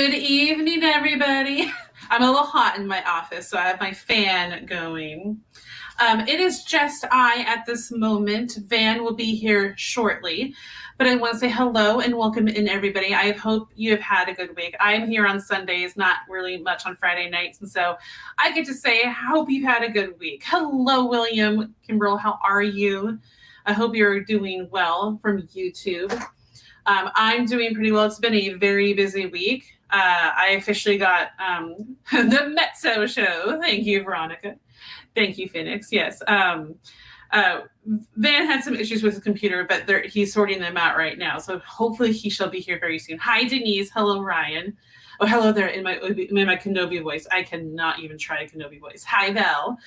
Good evening, everybody. I'm a little hot in my office, so I have my fan going. It is just I at this moment. Van will be here shortly, but I want to say hello and welcome in, everybody. I hope you have had a good week. I'm here on Sundays, not really much on Friday nights, and so I get to say, I hope you've had a good week. Hello, William, Kimbrel, how are you? I hope you're doing well from YouTube. I'm doing pretty well. It's been a very busy week. I officially got the Mezzo show. Thank you, Veronica. Thank you, Phoenix. Yes. Van had some issues with his computer, but he's sorting them out right now. So hopefully he shall be here very soon. Hi, Denise. Hello, Ryan. Oh, hello there in my Kenobi voice. I cannot even try a Kenobi voice. Hi, Belle.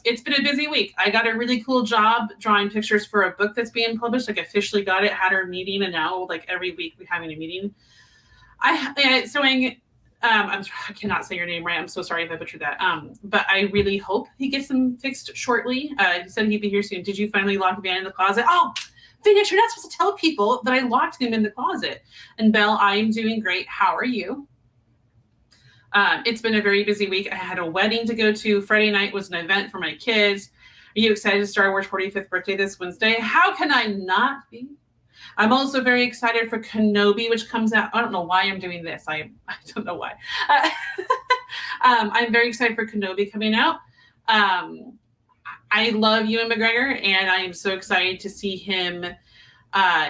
It's been a busy week. I got a really cool job drawing pictures for a book that's being published. Like, officially got it, had our meeting, and now, like, every week we're having a meeting. I cannot say your name right. I'm so sorry if I butchered that. But I really hope he gets them fixed shortly. He said he'd be here soon. Did you finally lock Van in the closet? Oh, Phoenix, you're not supposed to tell people that I locked him in the closet. And Belle, I am doing great. How are you? It's been a very busy week. I had a wedding to go to. Friday night was an event for my kids. Are you excited to Star Wars 45th birthday this Wednesday? How can I not be? I'm also very excited for Kenobi, which comes out. I don't know why I'm doing this. I don't know why. I'm very excited for Kenobi coming out. I love Ewan McGregor, and I am so excited to see him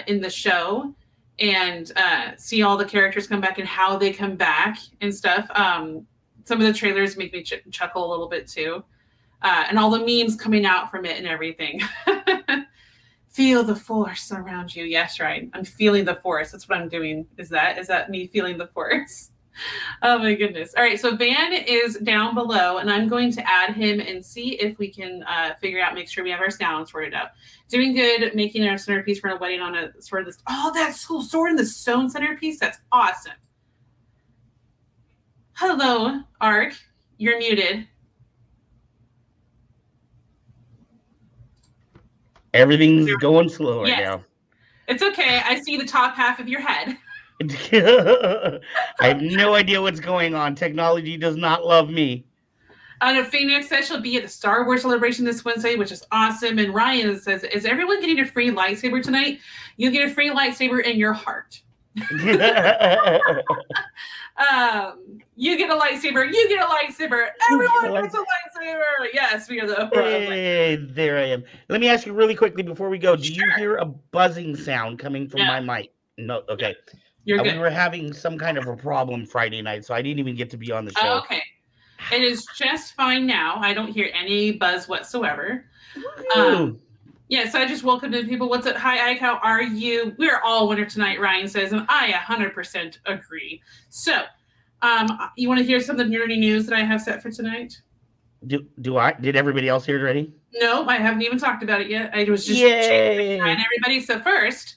in the show and see all the characters come back and how they come back and stuff. Some of the trailers make me chuckle a little bit too. And all the memes coming out from it and everything. Feel the force around you. Yes, right. I'm feeling the force. That's what I'm doing. Is that me feeling the force? Oh my goodness. All right. So Van is down below, and I'm going to add him and see if we can make sure we have our sound sorted out. Doing good, making our centerpiece for a wedding on a sword. Oh, that's cool. Sword in the stone centerpiece. That's awesome. Hello, Ark. You're muted. Everything's going slow right now. It's okay. I see the top half of your head. I have no idea what's going on. Technology does not love me. Phoenix says she'll be at the Star Wars celebration this Wednesday, which is awesome. And Ryan says, is everyone getting a free lightsaber tonight? You get a free lightsaber in your heart. You get a lightsaber. You get a lightsaber. Everyone gets a lightsaber. Yes, we are the Hey, there I am. Let me ask you really quickly before we go. Do you hear a buzzing sound coming from my mic? No. Okay. You're good. We were having some kind of a problem Friday night, so I didn't even get to be on the show. Oh, okay. It is just fine now. I don't hear any buzz whatsoever. Yes, I just welcome to people. What's up? Hi, Ike. How are you? We're all winner tonight, Ryan says, and I 100% agree. So, you want to hear some of the nerdy news that I have set for tonight? Do I? Did everybody else hear it already? No, I haven't even talked about it yet. I was just checking everybody. So first,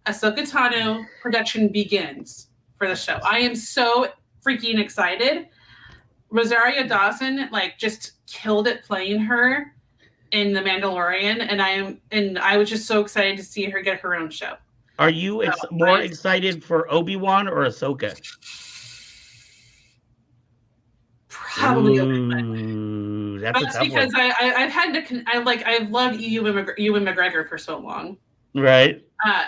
Ahsoka Tano production begins for the show. I am so freaking excited. Rosario Dawson just killed it playing her in The Mandalorian, and I was just so excited to see her get her own show. Are you more excited for Obi-Wan or Ahsoka? Probably Obi-Wan. That's because I've loved Ewan McGregor for so long. Right.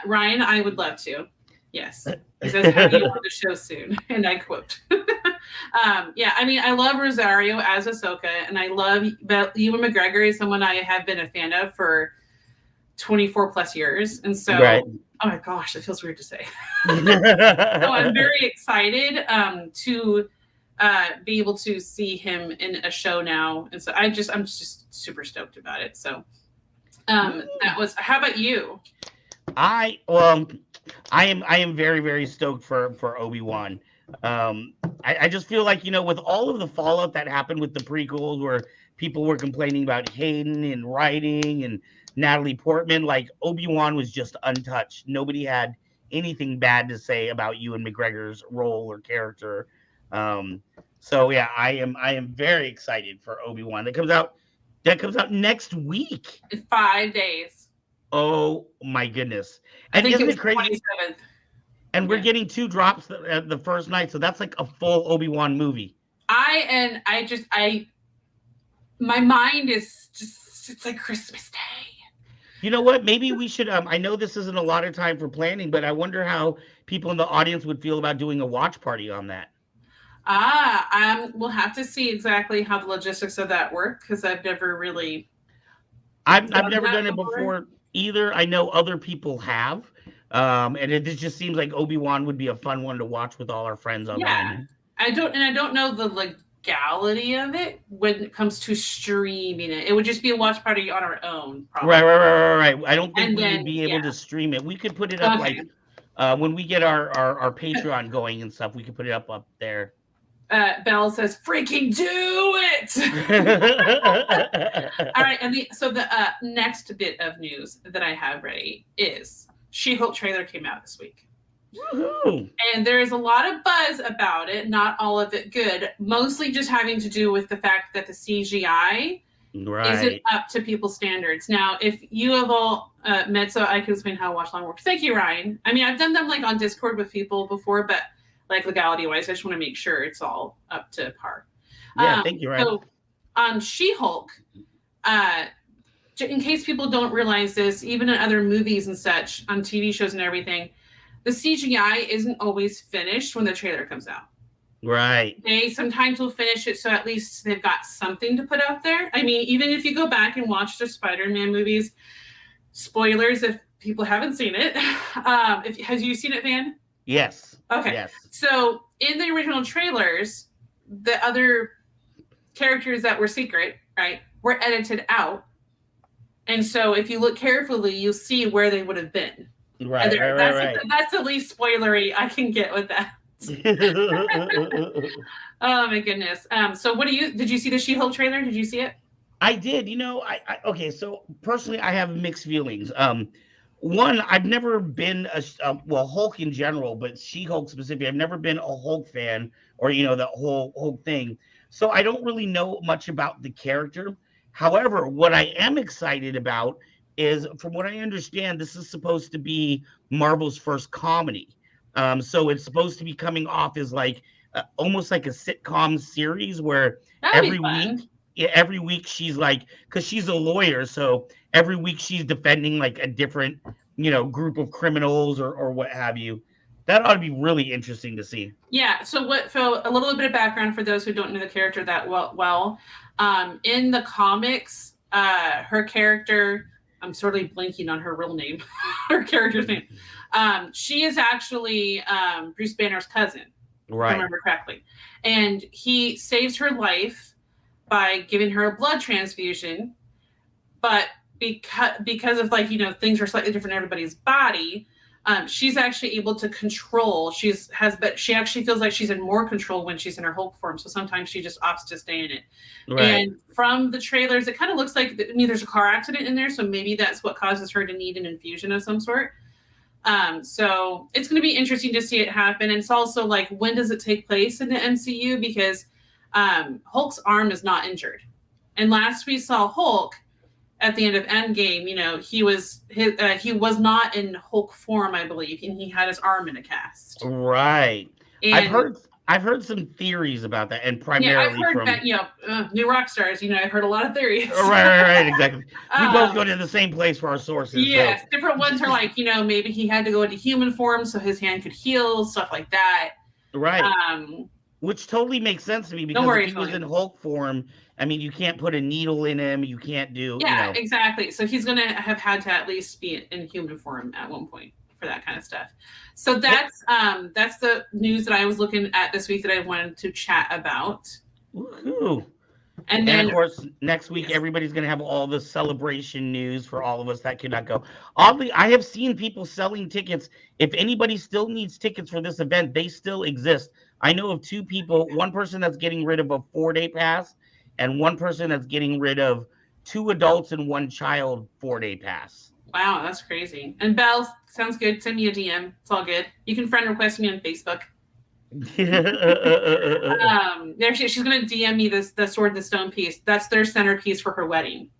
Ryan, I would love to. Yes. He says, have you on the show soon? And I quote. I love Rosario as Ahsoka, and I love Ewan McGregor is someone I have been a fan of for 24 plus years. And so, Oh my gosh, that feels weird to say. So I'm very excited to be able to see him in a show now. And so I'm just super stoked about it. So that was, how about you? I am very, very stoked for Obi-Wan. I just feel like, with all of the fallout that happened with the prequels where people were complaining about Hayden and writing and Natalie Portman, Obi-Wan was just untouched. Nobody had anything bad to say about Ewan McGregor's role or character. So yeah, I am very excited for Obi-Wan. That comes out next week. In 5 days. Oh my goodness. I think it was the 27th. And we're getting 2 drops the first night, so that's like a full Obi-Wan movie. My mind is just, it's like Christmas Day. You know what? Maybe we should. I know this isn't a lot of time for planning, but I wonder how people in the audience would feel about doing a watch party on that. We'll have to see exactly how the logistics of that work, because I've never really. I've never done it before either. I know other people have, and it just seems like Obi-Wan would be a fun one to watch with all our friends online. Yeah, I don't know the legality of it when it comes to streaming it. It would just be a watch party on our own. Probably. Right. I don't think we would be able to stream it. We could put it up when we get our Patreon going and stuff. We could put it up there. Belle says, "Freaking do it!" All right, and the next bit of news that I have ready is She-Hulk trailer came out this week. Woo-hoo. And there is a lot of buzz about it, not all of it good, mostly just having to do with the fact that the CGI isn't up to people's standards. Now, if you have all met, so I can explain how Watch Long works. Thank you, Ryan. I mean, I've done them on Discord with people before, but legality-wise, I just want to make sure it's all up to par. Yeah, thank you, Ryan. So on She-Hulk, in case people don't realize this, even in other movies and such, on TV shows and everything, the CGI isn't always finished when the trailer comes out. Right. They sometimes will finish it, so at least they've got something to put out there. I mean, even if you go back and watch the Spider-Man movies, spoilers if people haven't seen it. Has you seen it, Van? Yes. Okay. Yes. So in the original trailers, the other characters that were secret, right, were edited out. And so if you look carefully, you'll see where they would have been. Right. That's the least spoilery I can get with that. Oh my goodness. So did you see the She-Hulk trailer? Did you see it? I did. Okay, so personally I have mixed feelings. One, I've never been Hulk in general, but She-Hulk specifically, I've never been a Hulk fan or the whole Hulk thing. So I don't really know much about the character. However, what I am excited about is, from what I understand, this is supposed to be Marvel's first comedy. So it's supposed to be coming off as almost like a sitcom series where every week she's because she's a lawyer, so every week she's defending a different group of criminals or what have you. That ought to be really interesting to see. Yeah. So a little bit of background for those who don't know the character that well. In the comics, her character, I'm sort of blanking on her real name, her character's name. She is actually Bruce Banner's cousin, right? If I remember correctly. And he saves her life by giving her a blood transfusion, but because of things are slightly different in everybody's body, she's actually able to control. She actually feels like she's in more control when she's in her Hulk form. So sometimes she just opts to stay in it. Right. And from the trailers, it kind of looks like there's a car accident in there. So maybe that's what causes her to need an infusion of some sort. So it's going to be interesting to see it happen. And it's also when does it take place in the MCU? Because Hulk's arm is not injured. And last we saw Hulk at the end of Endgame, he was not in Hulk form, I believe, and he had his arm in a cast. Right. And I've heard some theories about that, and primarily I've heard that, new rock stars. I've heard a lot of theories. Right, exactly. We both go to the same place for our sources. Yes, so. Different ones are maybe he had to go into human form so his hand could heal, stuff like that. Right. Which totally makes sense to me, because if he was in Hulk form, I mean, you can't put a needle in him. You can't do. Yeah, exactly. So he's going to have had to at least be in human form at one point for that kind of stuff. So that's the news that I was looking at this week that I wanted to chat about. Woohoo! And then, of course, next week, everybody's going to have all the celebration news for all of us that could not go. Oddly, I have seen people selling tickets. If anybody still needs tickets for this event, they still exist. I know of 2 people, one person that's getting rid of a 4-day pass, and one person that's getting rid of 2 adults and 1 child 4-day pass. Wow, that's crazy. And Belle, sounds good. Send me a DM. It's all good. You can friend request me on Facebook. She's going to DM me the Sword and the Stone piece. That's their centerpiece for her wedding.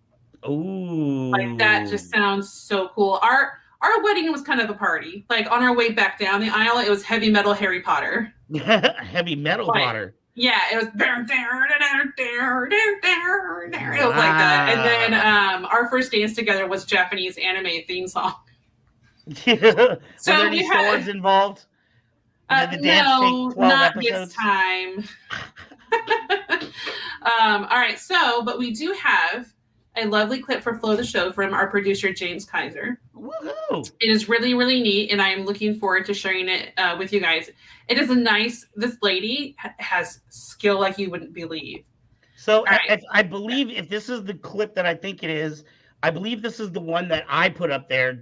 Ooh. That just sounds so cool. our wedding was kind of a party. Like on our way back down the aisle, it was heavy metal Harry Potter. Heavy metal Potter. Yeah, it was it was like that. And then our first dance together was Japanese anime theme song. So were there any swords involved? No, not this time. All right, but we do have a lovely clip for Flow the Show from our producer, James Kaiser. Woohoo! It is really, really neat, and I am looking forward to sharing it with you guys. It is this lady has skill like you wouldn't believe. So I believe if this is the clip that I think it is, I believe this is the one that I put up there.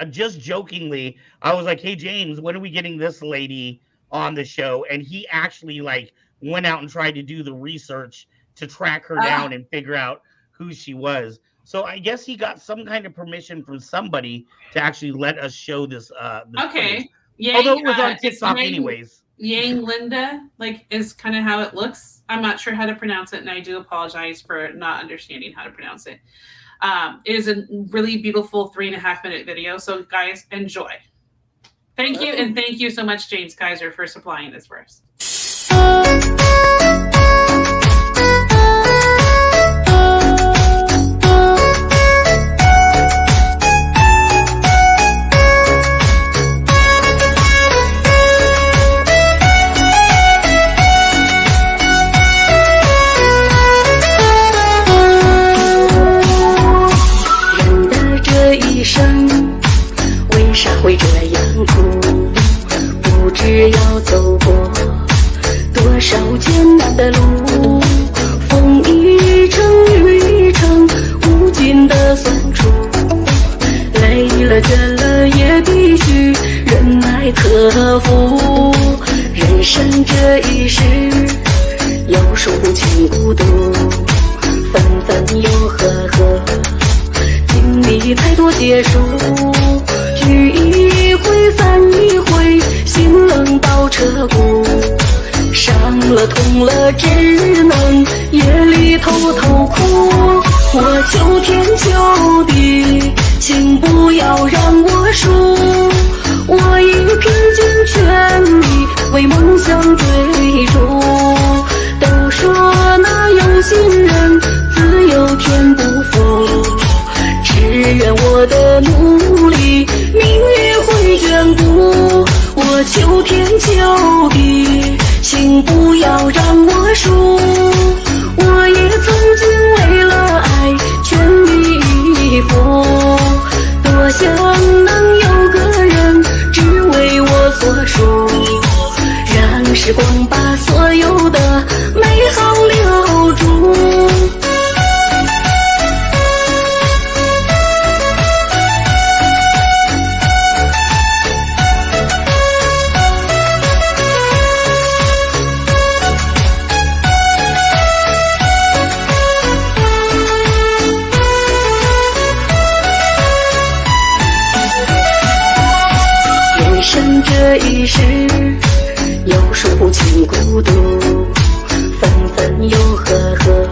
Just jokingly, I was like, hey, James, when are we getting this lady on the show? And he actually went out and tried to do the research to track her down and figure out who she was. So I guess he got some kind of permission from somebody to actually let us show this. Okay. Yang, although it was on TikTok anyways. Yang Linde, is kind of how it looks. I'm not sure how to pronounce it, and I do apologize for not understanding how to pronounce it. It is a really beautiful 3.5-minute video. So guys, enjoy. Thank you. And thank you so much, James Kaiser, for supplying this for us.会这样苦，不知要走过多少艰难的路，风一程雨一程，无尽的酸楚，累了倦了也必须忍耐克服，人生这一世要数不清孤独，分分又合合，经历太多结束，聚一回散一回，心冷到彻骨，伤了痛了只能夜里偷偷哭。我求天求地，请不要让我输，我已拼尽全力为梦想追逐。都说那有心人自有天不负，只愿我的努力命运会眷顾。我求天求地，请不要让我输，我也曾经为了爱全力以赴，多想能有个人只为我所属，让时光把所有的美好留住。这一世有数不清孤独，分分又合合，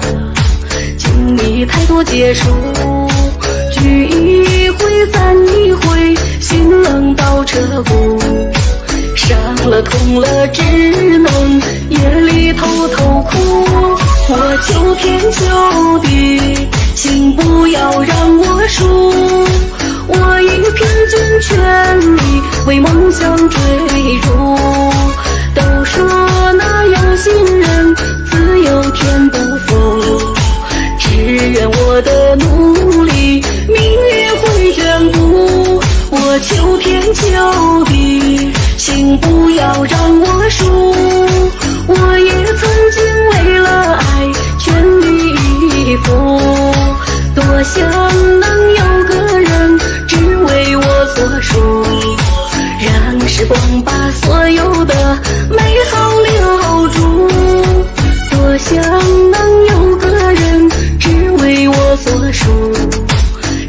经历太多结束，聚一回散一回，心冷到彻骨，伤了痛了只能夜里偷偷哭。我求天求地，请不要让我输，我已拼尽全力为梦想追逐。都说那有心人自有天不负，只愿我的努力命运会眷顾。我求天求地，请不要让我输，我也曾经为了爱全力以赴，多想能有个人只为我所属，让时光把所有的美好留住。多想能有个人只为我所属，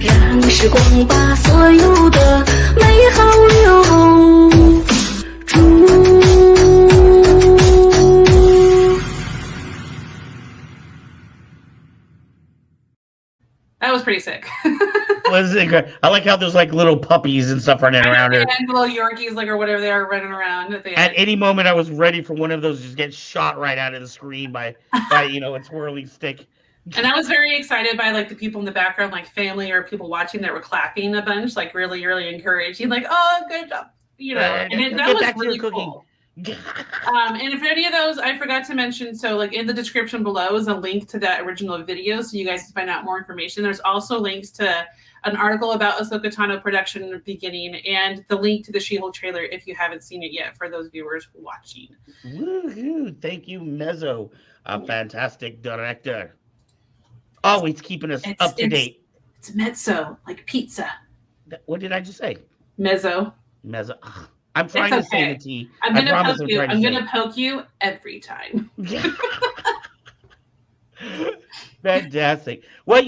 让时光把所有的美好留住。That was pretty sick. Was it great? I like how there's like little puppies and stuff running around her. And little Yorkies, like, or whatever they are running around at the At end. any moment, I was ready for one of those to just get shot right out of the screen by its whirling stick. And I was very excited by like the people in the background, like family or people watching that were clapping a bunch, like really, really encouraging, like, oh, good job. And that was really cool. And if any of those I forgot to mention, so like in the description below is a link to that original video, so you guys can find out more information. There's also links to an article about Ahsoka Tano production in the beginning, and the link to the She-Hulk trailer if you haven't seen it yet for those viewers watching. Woohoo! Thank you, Mezzo, a fantastic director. Always keeping us up to date. It's mezzo, like pizza. What did I just say? Mezzo. Mezzo. I'm trying to say the T. I'm gonna poke you every time. Fantastic. Well,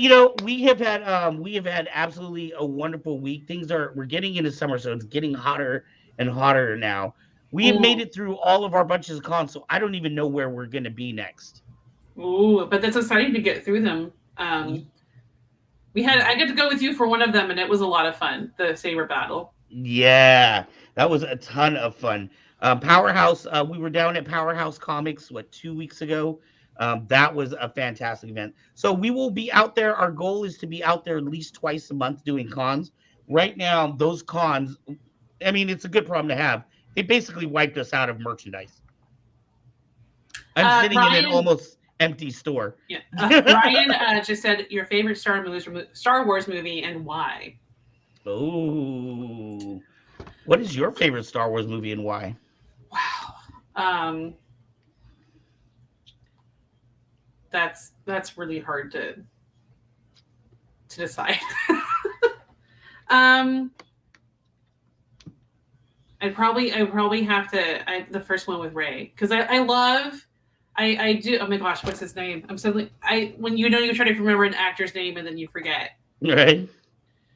we have had absolutely a wonderful week. We're getting into summer, so it's getting hotter and hotter now. We have made it through all of our bunches of cons, so I don't even know where we're gonna be next. Ooh, but that's exciting to get through them. I get to go with you for one of them, and it was a lot of fun. The Saber battle. Yeah, that was a ton of fun. Powerhouse, we were down at Powerhouse Comics 2 weeks ago. That was a fantastic event. So we will be out there. Our goal is to be out there at least twice a month doing cons. Right now, those cons, I mean, it's a good problem to have. It basically wiped us out of merchandise. I'm sitting in an almost empty store. Yeah. Ryan just said your favorite Star Wars movie and why. Oh, what is your favorite Star Wars movie and why? Wow. That's really hard to decide. I'd probably have to the first one with Ray, because I do. Oh my gosh, what's his name? I'm suddenly when you try to remember an actor's name and then you forget. Right.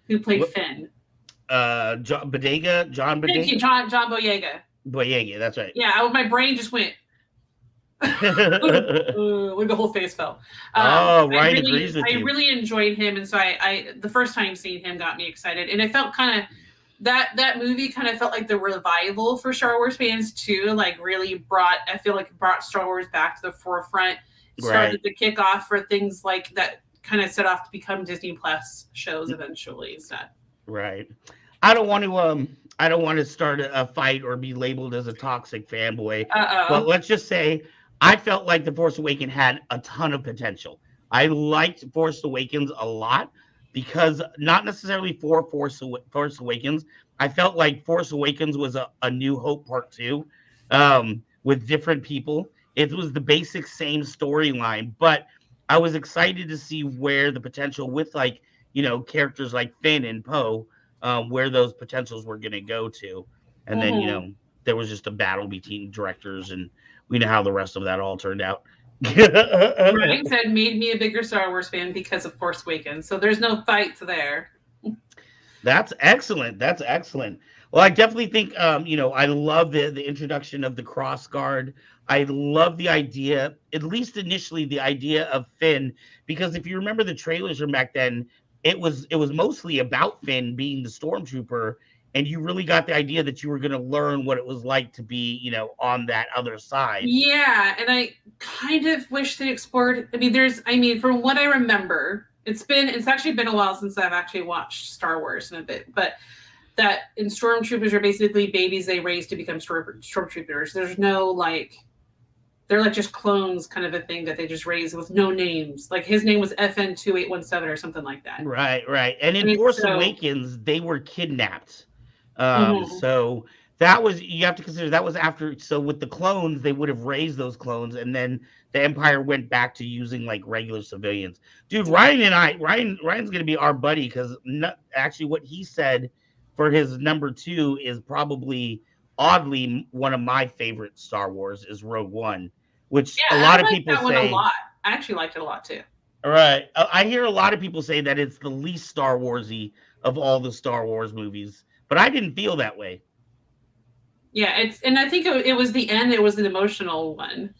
Who played Finn? John Boyega. John Boyega. Boyega, that's right. Yeah, my brain just went. Like the whole face fell. Ryan agrees with you. I really enjoyed him, and so I the first time seeing him got me excited, and it felt kind of that movie kind of felt like the revival for Star Wars fans too. Like really brought Star Wars back to the forefront. Started to kick off for things like that. Kind of set off to become Disney Plus shows eventually instead. Right. I don't want to start a fight or be labeled as a toxic fanboy. But let's just say I felt like The Force Awakens had a ton of potential. I liked Force Awakens a lot because not necessarily for Force Awakens. I felt like Force Awakens was a New Hope Part 2 with different people. It was the basic same storyline, but I was excited to see where the potential with characters like Finn and Poe, where those potentials were going to go to. And then, there was just a battle between directors, and we know how the rest of that all turned out. Ryan said made me a bigger Star Wars fan because of Force Awakens. So there's no fights there. That's excellent. Well, I definitely think, I love the introduction of the cross guard. I love the idea, at least initially, the idea of Finn, because if you remember the trailers from back then, it was mostly about Finn being the stormtrooper, and you really got the idea that you were going to learn what it was like to be, on that other side. Yeah, and I kind of wish they explored. From what I remember, it's actually been a while since I've actually watched Star Wars in a bit, but that in stormtroopers are basically babies they raise to become stormtroopers. There's no they're like just clones kind of a thing that they just raise with no names. Like his name was FN2817 or something like that. Right. And in Force Awakens, they were kidnapped. So that was, you have to consider that was after. So with the clones, they would have raised those clones, and then the Empire went back to using regular civilians. Dude, Ryan's going to be our buddy, because actually what he said for his number 2 is probably oddly one of my favorite Star Wars is Rogue One, which a lot of people say. A lot. I actually liked it a lot too. All right, I hear a lot of people say that it's the least Star Warsy of all the Star Wars movies, but I didn't feel that way. Yeah, and I think it was the end. It was an emotional one.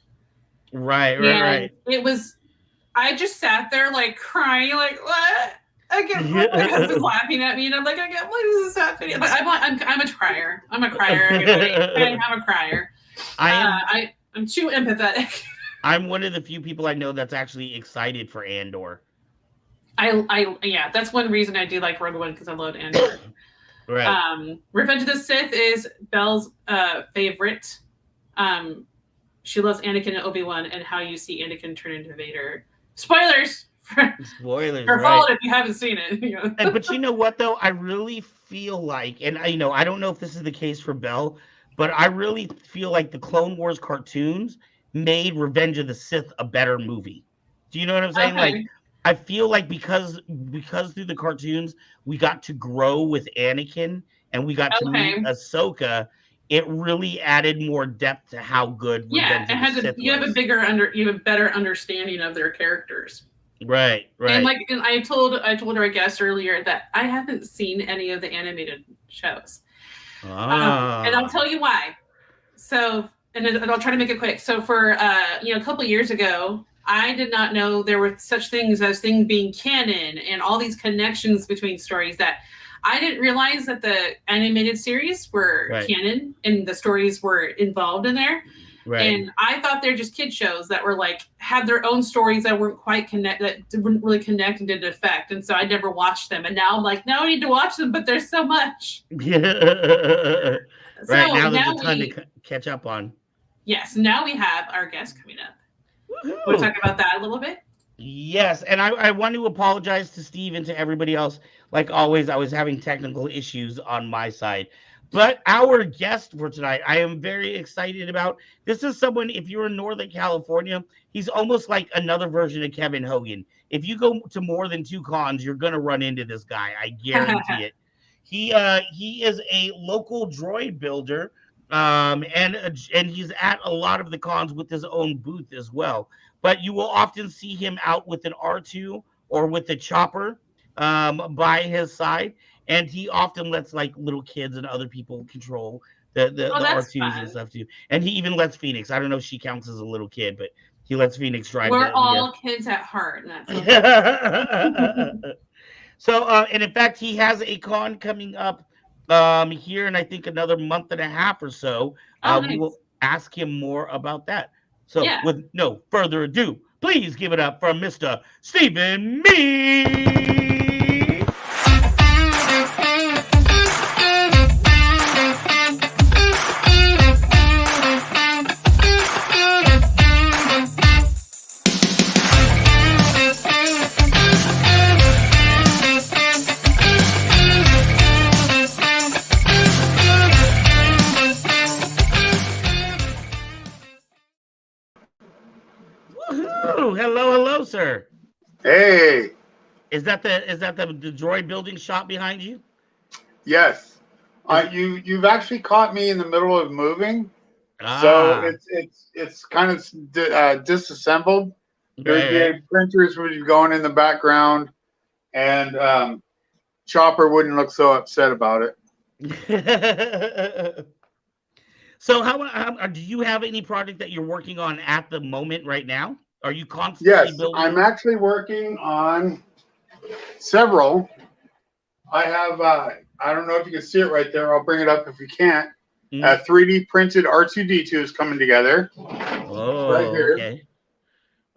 Right. It was. I just sat there crying, what? Again, my husband's laughing at me, and I'm like, again, what is this happening? But I'm a crier. I'm a crier. Everybody. Okay, I'm a crier. I'm too empathetic. I'm one of the few people I know that's actually excited for Andor. Yeah, that's one reason I do like Rogue One, because I love Andor. Right. Revenge of the Sith is Belle's favorite. She loves Anakin and Obi-Wan, and how you see Anakin turn into Vader. Spoilers. Spoilers. Your fault if you haven't seen it. But you know what, though? I really feel like, and I don't know if this is the case for Belle, but I really feel like the Clone Wars cartoons made Revenge of the Sith a better movie. Do you know what I'm saying? Okay. Like, I feel like because through the cartoons we got to grow with Anakin and we got to meet Ahsoka, it really added more depth to how good Revenge of the Sith was. You have a better understanding of their characters. Right. And I told our guest earlier that I haven't seen any of the animated shows. And I'll tell you why. So, and I'll try to make it quick. So for a couple of years ago, I did not know there were such things as things being canon and all these connections between stories, that I didn't realize that the animated series were canon and the stories were involved in there. Right. And I thought they're just kid shows that were had their own stories that weren't quite that didn't really connect and didn't affect. And so I never watched them. And now I'm like, now I need to watch them, but there's so much. Yeah. Right. Now there's a ton to catch up on. Yes. Now we have our guest coming up. Want to talk about that a little bit? Yes, and I want to apologize to Steve and to everybody else. Like always, I was having technical issues on my side. But our guest for tonight, I am very excited about. This is someone, if you're in Northern California, he's almost like another version of Kevin Hogan. If you go to more than 2 cons, you're going to run into this guy. I guarantee it. He is a local droid builder. And he's at a lot of the cons with his own booth as well. But you will often see him out with an R2 or with a chopper by his side, and he often lets little kids and other people control the R2s fun. And stuff too. And he even lets Phoenix. I don't know if she counts as a little kid, but he lets Phoenix drive. We're all kids at heart. So, and in fact, he has a con coming up here in I think another month and a half or so. Nice. We will ask him more about that. So with no further ado, please give it up for Mr. Stephen Mead. Hello, sir. Hey. Is that the droid building shop behind you? Yes. You've actually caught me in the middle of moving, so it's kind of disassembled. The printers would be going in the background, and Chopper wouldn't look so upset about it. So how do you have any project that you're working on at the moment right now? Are you constantly building? I'm actually working on several. I have, I don't know if you can see it right there. I'll bring it up if you can't. 3D printed R2-D2 is coming together. Oh, right here.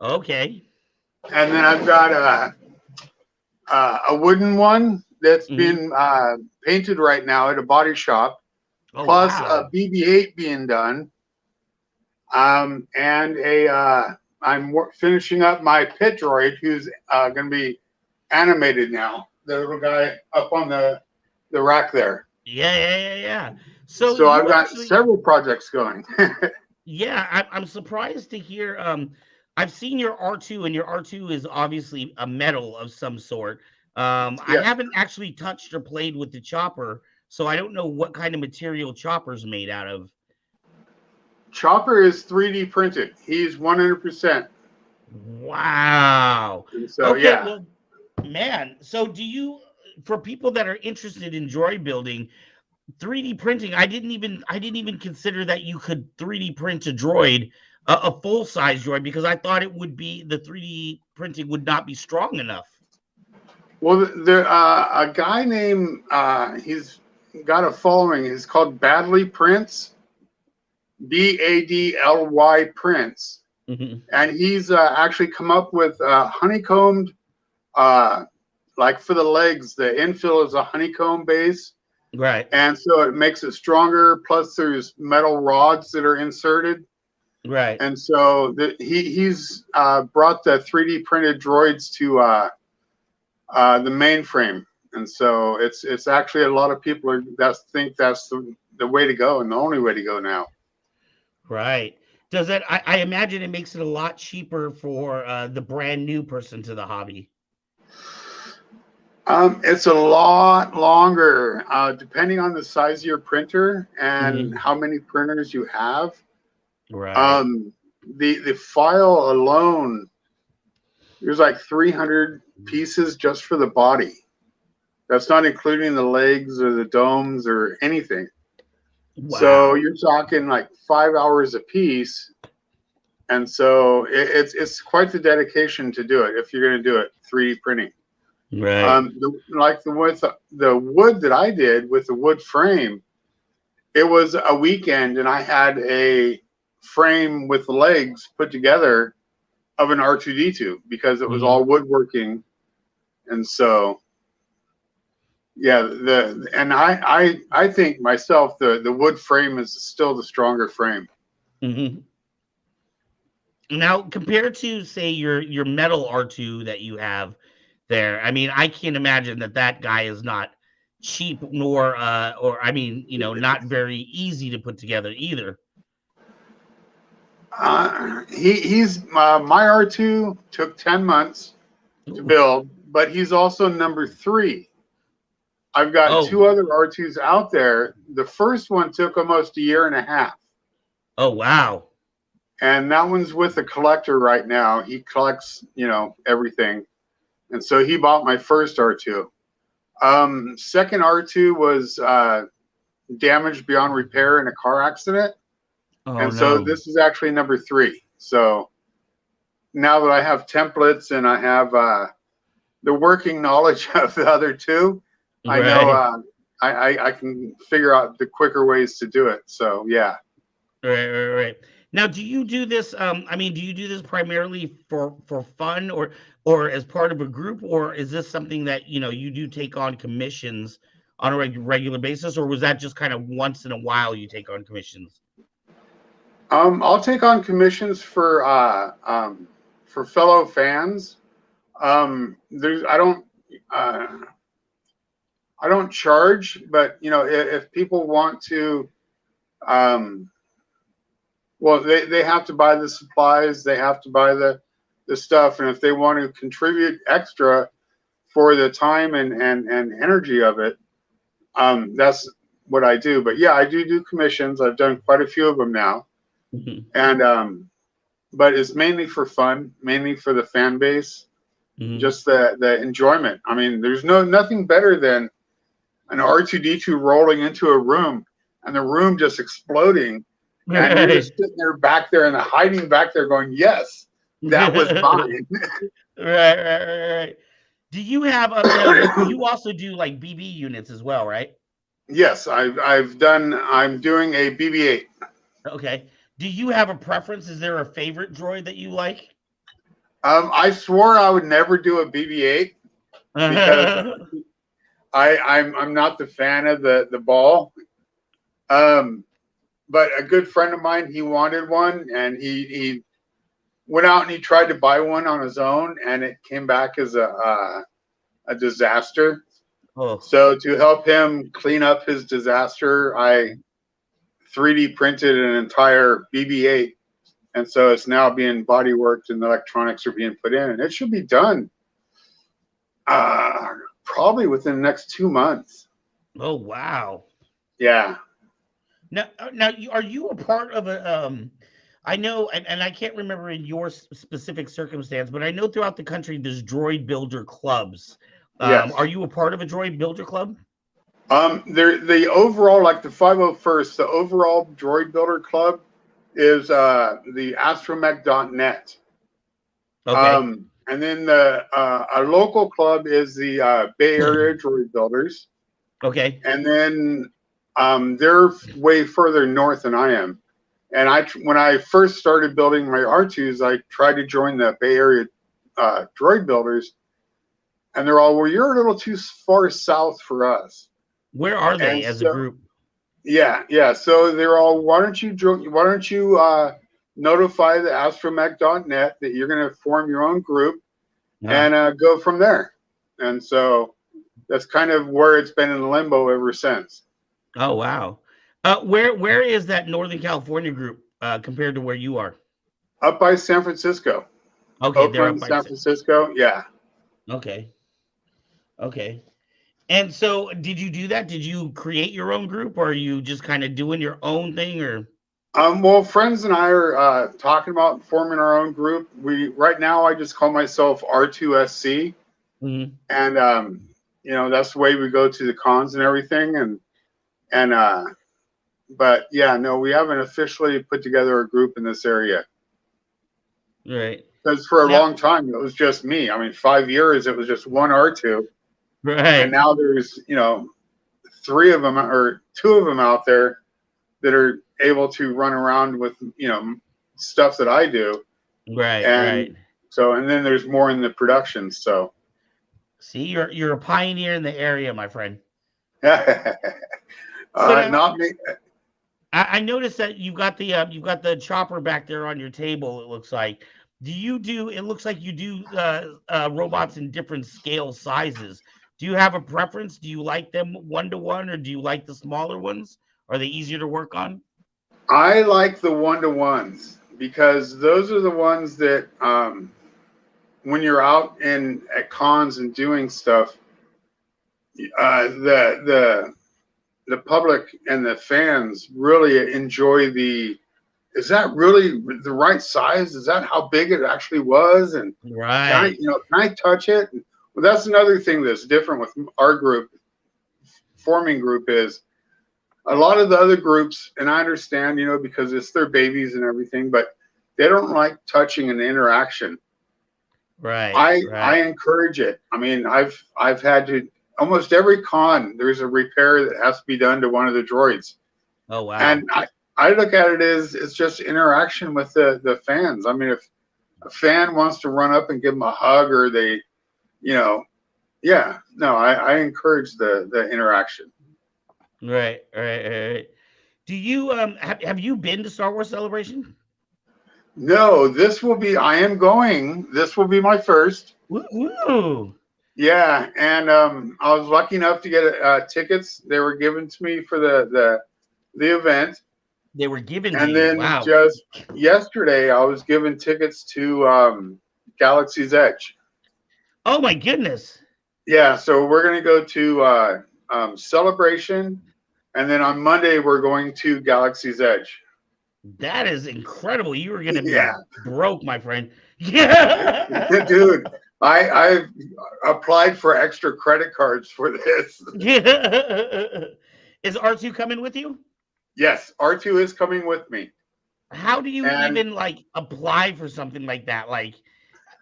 Okay. And then I've got a wooden one that's been painted right now at a body shop. Plus a BB-8 being done. And I'm finishing up my pit droid, who's going to be animated now. The little guy up on the rack there. Yeah. So I've got several projects going. Yeah, I'm surprised to hear. I've seen your R2, and your R2 is obviously a metal of some sort. I haven't actually touched or played with the chopper, so I don't know what kind of material Chopper's made out of. Chopper is 3D printed. He's 100%. Wow. So well, man. So do you, for people that are interested in droid building, 3D printing? I didn't even consider that you could 3D print a droid, a full size droid, because I thought it would be the 3D printing would not be strong enough. Well, there a guy named he's got a following. He's called Badly Prince, Badly Prince, and he's actually come up with honeycombed, like for the legs. The infill is a honeycomb base, right? And so it makes it stronger. Plus, there's metal rods that are inserted. Right. And so he's brought the 3D printed droids to the mainframe, and so it's actually a lot of people think that's the way to go and the only way to go now. Right. Does it? I imagine it makes it a lot cheaper for the brand new person to the hobby. It's a lot longer, depending on the size of your printer and how many printers you have. Right. The file alone, there's like 300 pieces just for the body. That's not including the legs or the domes or anything. Wow. So you're talking like 5 hours a piece, and so it's quite the dedication to do it if you're going to do it 3D printing. Right. Like with the wood that I did with the wood frame, it was a weekend, and I had a frame with the legs put together of an R2D2 because it was all woodworking, and so yeah, I think myself the wood frame is still the stronger frame. Now, compared to say your metal R2 that you have there, I mean, I can't imagine that guy is not cheap nor or I mean, not very easy to put together either. He's my R2 took 10 months to build, but he's also number 3. I've got 2 other R2s out there. The first one took almost a year and a half. Oh, wow. And that one's with a collector right now. He collects, everything. And so he bought my first R2. Second R2 was damaged beyond repair in a car accident. So this is actually number 3. So now that I have templates and I have the working knowledge of the other 2, I know I can figure out the quicker ways to do it. So yeah. Right. Now, do you do this? I mean, do you do this primarily for fun or as part of a group, or is this something that you do take on commissions on a regular basis, or was that just kind of once in a while you take on commissions? I'll take on commissions for fellow fans. I don't charge, but if people want to, well, they have to buy the supplies, they have to buy the stuff, and if they want to contribute extra for the time and energy of it, that's what I do. But yeah, I do commissions. I've done quite a few of them now, and but it's mainly for fun, mainly for the fan base, just the enjoyment. I mean, there's nothing better than an R2D2 rolling into a room and the room just exploding. And you're just sitting there back there and hiding back there going, yes, that was mine. Right. Do you have you also do like BB units as well, right? Yes, I'm doing a BB-8. Okay. Do you have a preference? Is there a favorite droid that you like? I swore I would never do a BB-8 because I'm not the fan of the ball. But a good friend of mine, he wanted one, and he went out and he tried to buy one on his own, and it came back as a disaster. So to help him clean up his disaster, I 3D printed an entire BB-8, and so it's now being body worked and the electronics are being put in, and it should be done probably within the next 2 months. Oh, wow. Yeah. Now, are you a part of a? I know, and I can't remember in your specific circumstance, but I know throughout the country there's Droid Builder clubs. Yes. Are you a part of a Droid Builder club? The overall, like the 501st, the overall Droid Builder club is the astromech.net. Okay. And then a local club is the Bay Area Droid Builders. Okay. And then they're way further north than I am. And when I first started building my R2s, I tried to join the Bay Area Droid Builders. And they're all, well, you're a little too far south for us. Where are they as a group? Yeah. So they're all, why don't you notify the astromech.net that you're going to form your own group and go from there. And so that's kind of where it's been in limbo ever since. Oh, wow. Where is that Northern California group compared to where you are? Up by San Francisco. Okay, Oakland, they're up by San Francisco. Yeah. Okay. And so did you do that? Did you create your own group, or are you just kind of doing your own thing, or? Well, friends and I are talking about forming our own group. Right now I just call myself R2SC. Mm-hmm. And that's the way we go to the cons and everything. But yeah, no, we haven't officially put together a group in this area. Right. Because for a long time it was just me. I mean, 5 years it was just one R2. Right. And now there's 3 of them or 2 of them out there that are able to run around with stuff that I do. Right. And so, and then there's more in the production. So see, you're a pioneer in the area, my friend. Not me. I noticed that you've got the chopper back there on your table. It looks like. It looks like you do robots in different scale sizes. Do you have a preference? Do you like them 1-to-1, or do you like the smaller ones? Are they easier to work on? I like the 1-to-1s because those are the ones that when you're out at cons and doing stuff, the public and the fans really enjoy is that really the right size? Is that how big it actually was? And right. Can I touch it? Well, that's another thing that's different with our group, forming group, is a lot of the other groups, and I understand, because it's their babies and everything, but they don't like touching and interaction. Right. I encourage it. I mean, I've had to, almost every con, there's a repair that has to be done to one of the droids. Oh, wow. And I look at it as it's just interaction with the fans. I mean, if a fan wants to run up and give them a hug, or they, I encourage the interaction. Right. Do you have you been to Star Wars Celebration? No, this will be my first. Woo! Yeah, and I was lucky enough to get tickets. They were given to me for the event. They were given to and you. Then wow. Just yesterday, I was given tickets to Galaxy's Edge. Oh my goodness! Yeah, so we're gonna go to Celebration, and then on Monday we're going to Galaxy's Edge. That is incredible. You were gonna be broke, my friend. Dude, I applied for extra credit cards for this. Is R2 coming with you? Yes, R2 is coming with me. How do you even apply for something like that?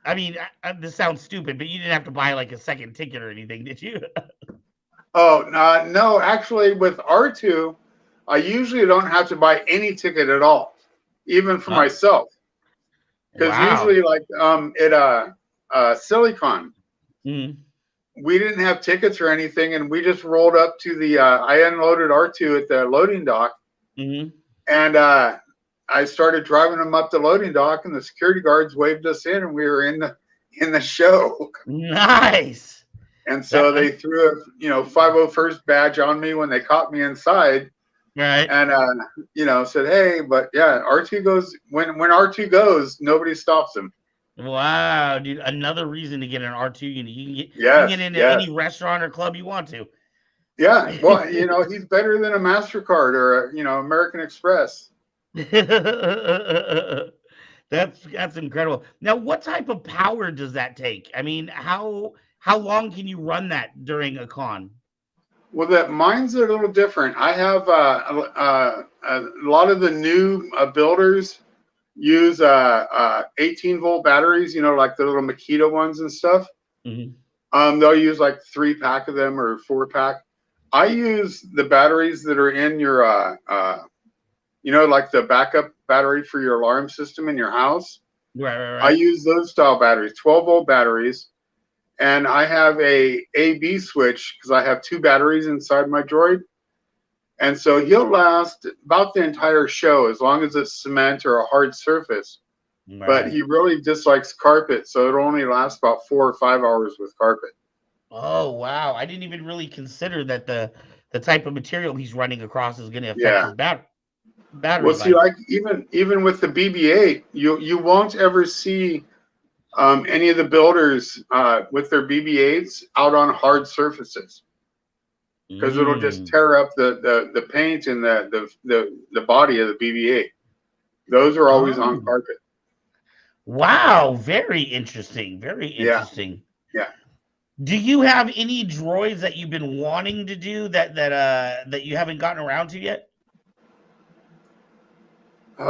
I mean, this sounds stupid, but you didn't have to buy a second ticket or anything, did you? Oh, no, actually with R2, I usually don't have to buy any ticket at all, even for myself. Because usually at Silicon, we didn't have tickets or anything, and we just rolled up to I unloaded R2 at the loading dock, and I started driving them up the loading dock, and the security guards waved us in, and we were in the show. Nice. And so they threw a 501st badge on me when they caught me inside. Right. And said, hey, but yeah, R2 goes when R2 goes, nobody stops him. Wow, dude! Another reason to get an R2 unit. You can get into any restaurant or club you want to. Yeah, well, he's better than a MasterCard or American Express. That's incredible. Now, what type of power does that take? I mean, how long can you run that during a con? Well, mine's a little different. I have a lot of the new builders use 18-volt batteries, you know, like the little Makita ones and stuff. They'll use like 3-pack of them or 4-pack. I use the batteries that are in your, you know, like the backup battery for your alarm system in your house. Right. I use those style batteries, 12-volt batteries. And I have a A/B switch because I have 2 batteries inside my Droid. And so he'll last about the entire show as long as it's cement or a hard surface. Right. But he really dislikes carpet, so it'll only last about 4 or 5 hours with carpet. Oh, wow. I didn't even really consider that the type of material he's running across is going to affect his battery Well, see, life. like even with the BB-8, you won't ever see any of the builders with their BB-8s out on hard surfaces because it'll just tear up the paint and the body of the BB-8. Those are always on carpet. Wow, very interesting. Very interesting. Yeah. Do you have any droids that you've been wanting to do that you haven't gotten around to yet? You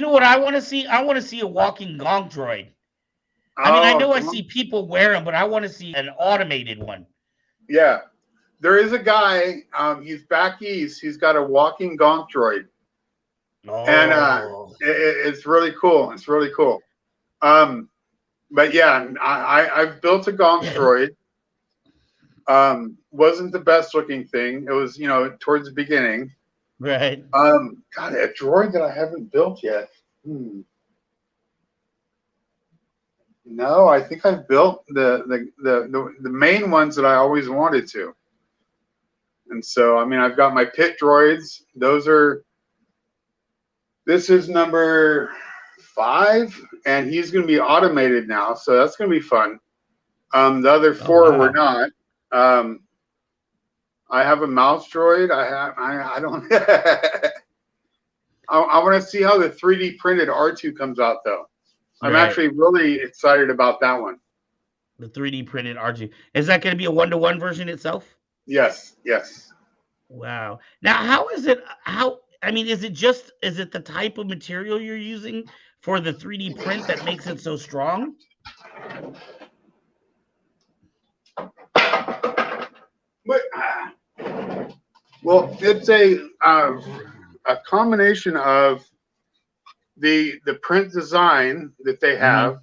know what I want to see? I want to see a walking gong droid. I mean, I know I see people wear them, but I want to see an automated one. Yeah. There is a guy, he's back east. He's got a walking gonk droid. And it's really cool. It's really cool. But yeah, I've built a gonk droid. Wasn't the best looking thing. It was, you know, towards the beginning. Right. God, a droid that I haven't built yet. No, I think I've built the main ones that I always wanted to. And so, I mean, I've got my pit droids. This is number 5, and he's going to be automated now, so that's going to be fun. The other 4 were not. I have a mouse droid. I don't. I want to see how the 3D printed R2 comes out, though. I'm actually really excited about that one. The 3D printed R2. Is that going to be a 1-to-1 version itself? Yes. Wow. Now, how is it? I mean, is it the type of material you're using for the 3D print that makes it so strong? Well, it's a combination of the print design that they have.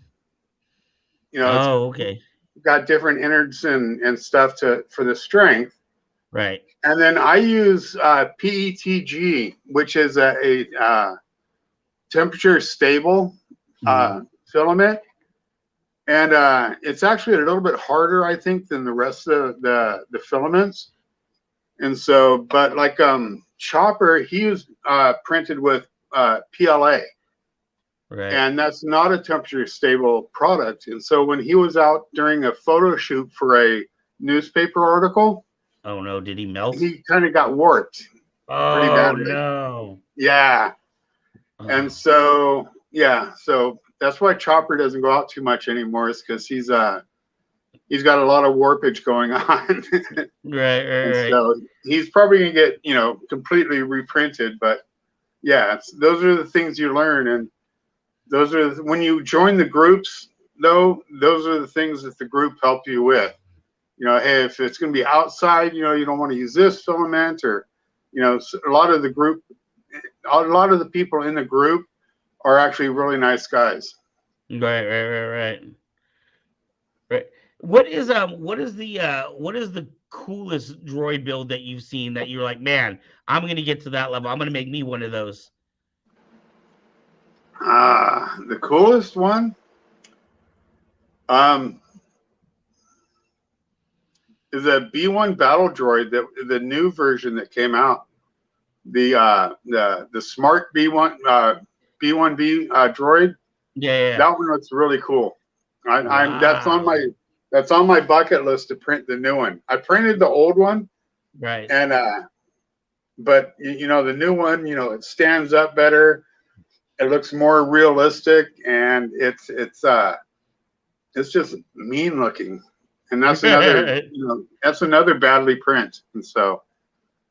You know, okay. Got different innards and stuff for the strength. Right. And then I use PETG, which is a temperature stable filament. And it's actually a little bit harder, I think, than the rest of the filaments. And so, but like Chopper, he was printed with PLA. Right. And that's not a temperature stable product. And so when he was out during a photo shoot for a newspaper article, oh no, did he melt? He kind of got warped. Pretty badly. No. Yeah. And so, so that's why Chopper doesn't go out too much anymore, is because he's got a lot of warpage going on. Right. So he's probably gonna get, you know, completely reprinted. But yeah, those are the things you learn, and those are when you join the groups. Though those are the things that the group help you with. You know, hey, if it's going to be outside, you know, you don't want to use this filament, or, you know, a lot of the people in the group are actually really nice guys. Right. What is the coolest droid build that you've seen that you're like, man, I'm going to get to that level. I'm going to make me one of those. The coolest one, is a B1 battle droid, that the new version that came out, the smart B1 B1B droid. Yeah. That one looks really cool. That's on my bucket list to print the new one. I printed the old one, right? And but you know, the new one, you know, it stands up better. It looks more realistic, and it's just mean looking. And that's another, you know, that's another badly print. And so,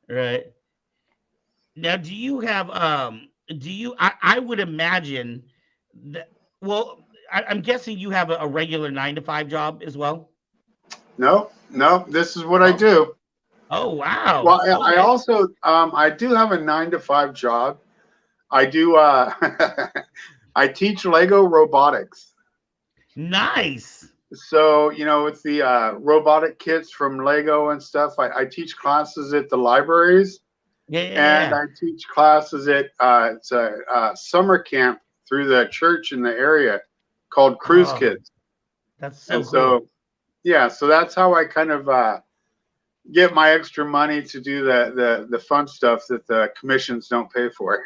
right. Now, do you have do you? I would imagine that. Well, I'm guessing you have a regular 9 to 5 job as well. No, this is what I do. Oh wow! Well, Okay. I also I do have a 9 to 5 job. I do I teach Lego robotics. Nice. So it's the robotic kits from Lego and stuff. I teach classes at the libraries, and I teach classes at it's a summer camp through the church in the area called Cruise Kids. That's so cool. So yeah, so that's how I kind of get my extra money to do the fun stuff that the commissions don't pay for.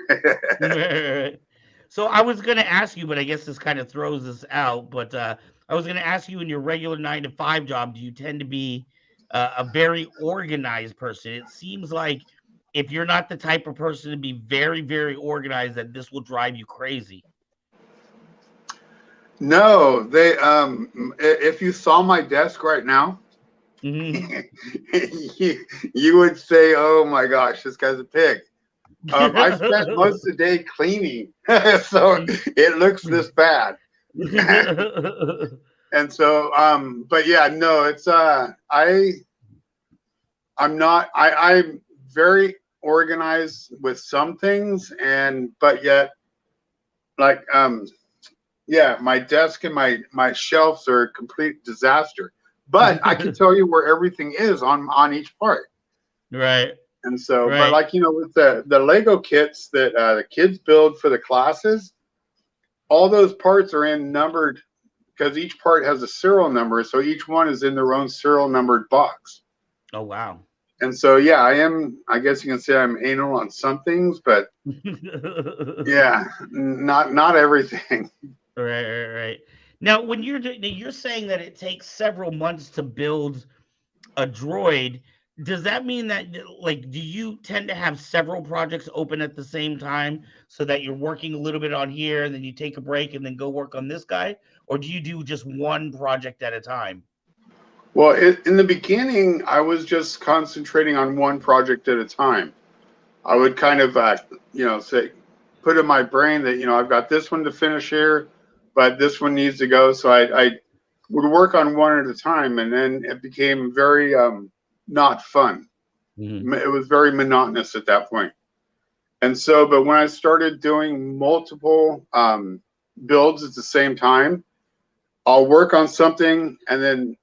So I was going to ask you, but I guess this kind of throws this out. But I was going to ask you, in your regular 9 to 5 job, do you tend to be a very organized person? It seems like if you're not the type of person to be very, very organized, that this will drive you crazy. No, they if you saw my desk right now, Mm-hmm. you would say, "Oh my gosh, this guy's a pig." I spent most of the day cleaning, so it looks this bad. And so, but yeah, no, it's I'm very organized with some things, but yet, like, yeah, my desk and my shelves are a complete disaster. But I can tell you where everything is on each part. Right. And so, but like, with the Lego kits that the kids build for the classes, all those parts are in numbered, because each part has a serial number. So each one is in their own serial numbered box. Oh, wow. And so, yeah, I guess you can say I'm anal on some things, but yeah, not everything. Right. Now, when you're saying that it takes several months to build a droid, does that mean that, like, do you tend to have several projects open at the same time so that you're working a little bit on here and then you take a break and then go work on this guy? Or do you do just one project at a time? Well, in the beginning, I was just concentrating on one project at a time. I would kind of, say, put in my brain that, I've got this one to finish here, but this one needs to go. So I would work on one at a time, and then it became very not fun. Mm-hmm. It was very monotonous at that point. And so, but when I started doing multiple builds at the same time, I'll work on something, and then,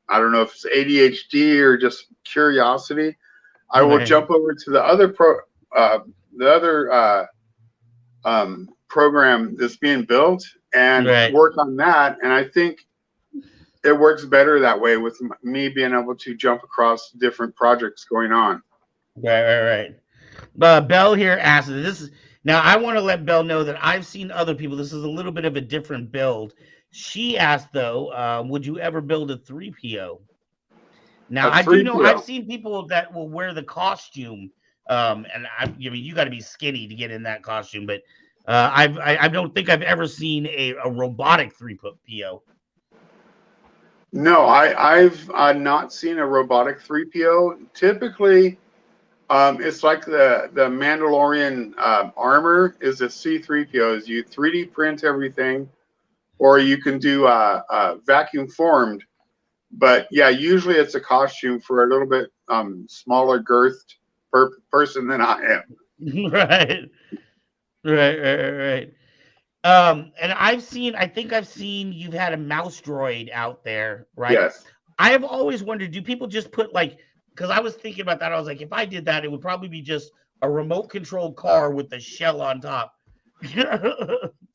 I don't know if it's ADHD or just curiosity, I will jump over to the other program that's being built and work on that. And I think it works better that way, with me being able to jump across different projects going on. Right. Belle here asked this. Now, I want to let Belle know that I've seen other people. This is a little bit of a different build. She asked, though, would you ever build a 3PO? Now, I do know I've seen people that will wear the costume, and you got to be skinny to get in that costume. But I don't think I've ever seen a robotic 3PO. No, I've not seen a robotic 3PO. Typically, it's like the Mandalorian armor is a C3PO. You 3D print everything, or you can do vacuum formed. But yeah, usually it's a costume for a little bit smaller girthed person than I am. Right. And I think I've seen you've had a mouse droid out there, right? Yes. I have always wondered, do people just put, like, because I was thinking about that, I was like, if I did that, it would probably be just a remote controlled car with the shell on top.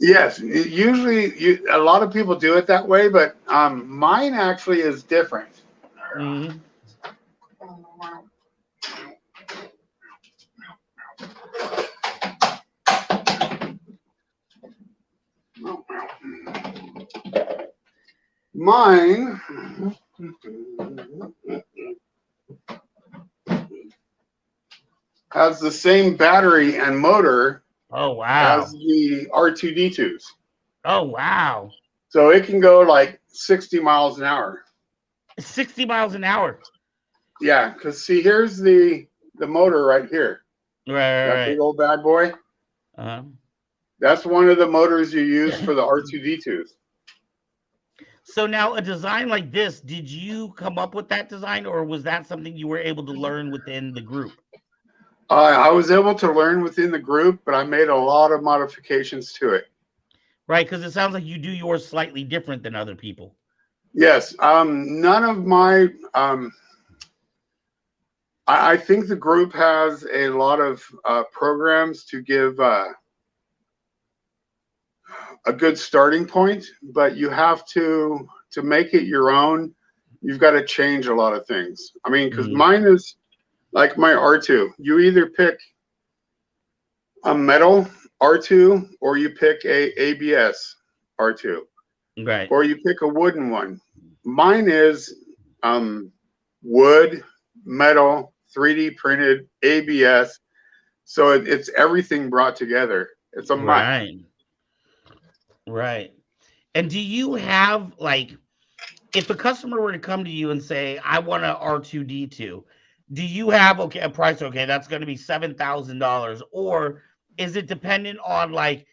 Yes, usually a lot of people do it that way, but mine actually is different. Mm-hmm. Mine has the same battery and motor. Oh, wow. As the R2D2s. Oh, wow. So it can go like 60 miles an hour. 60 miles an hour? Yeah, because see, here's the motor right here. Right. That big old bad boy. That's one of the motors you use for the R2D2s. So now a design like this, did you come up with that design, or was that something you were able to learn within the group? I was able to learn within the group, but I made a lot of modifications to it. Right, because it sounds like you do yours slightly different than other people. Yes. None of my... I think the group has a lot of programs to give a good starting point, but you have to make it your own. You've got to change a lot of things. I mean, because mine is like my R2. You either pick a metal R2 or you pick a ABS R2, right? Or you pick a wooden one. Mine is wood, metal, 3D printed, ABS. So it's everything brought together. It's a mutt. Right. And do you have, like, if a customer were to come to you and say, I want an R2D2, do you have a price? Okay, that's going to be $7,000, or is it dependent on, like,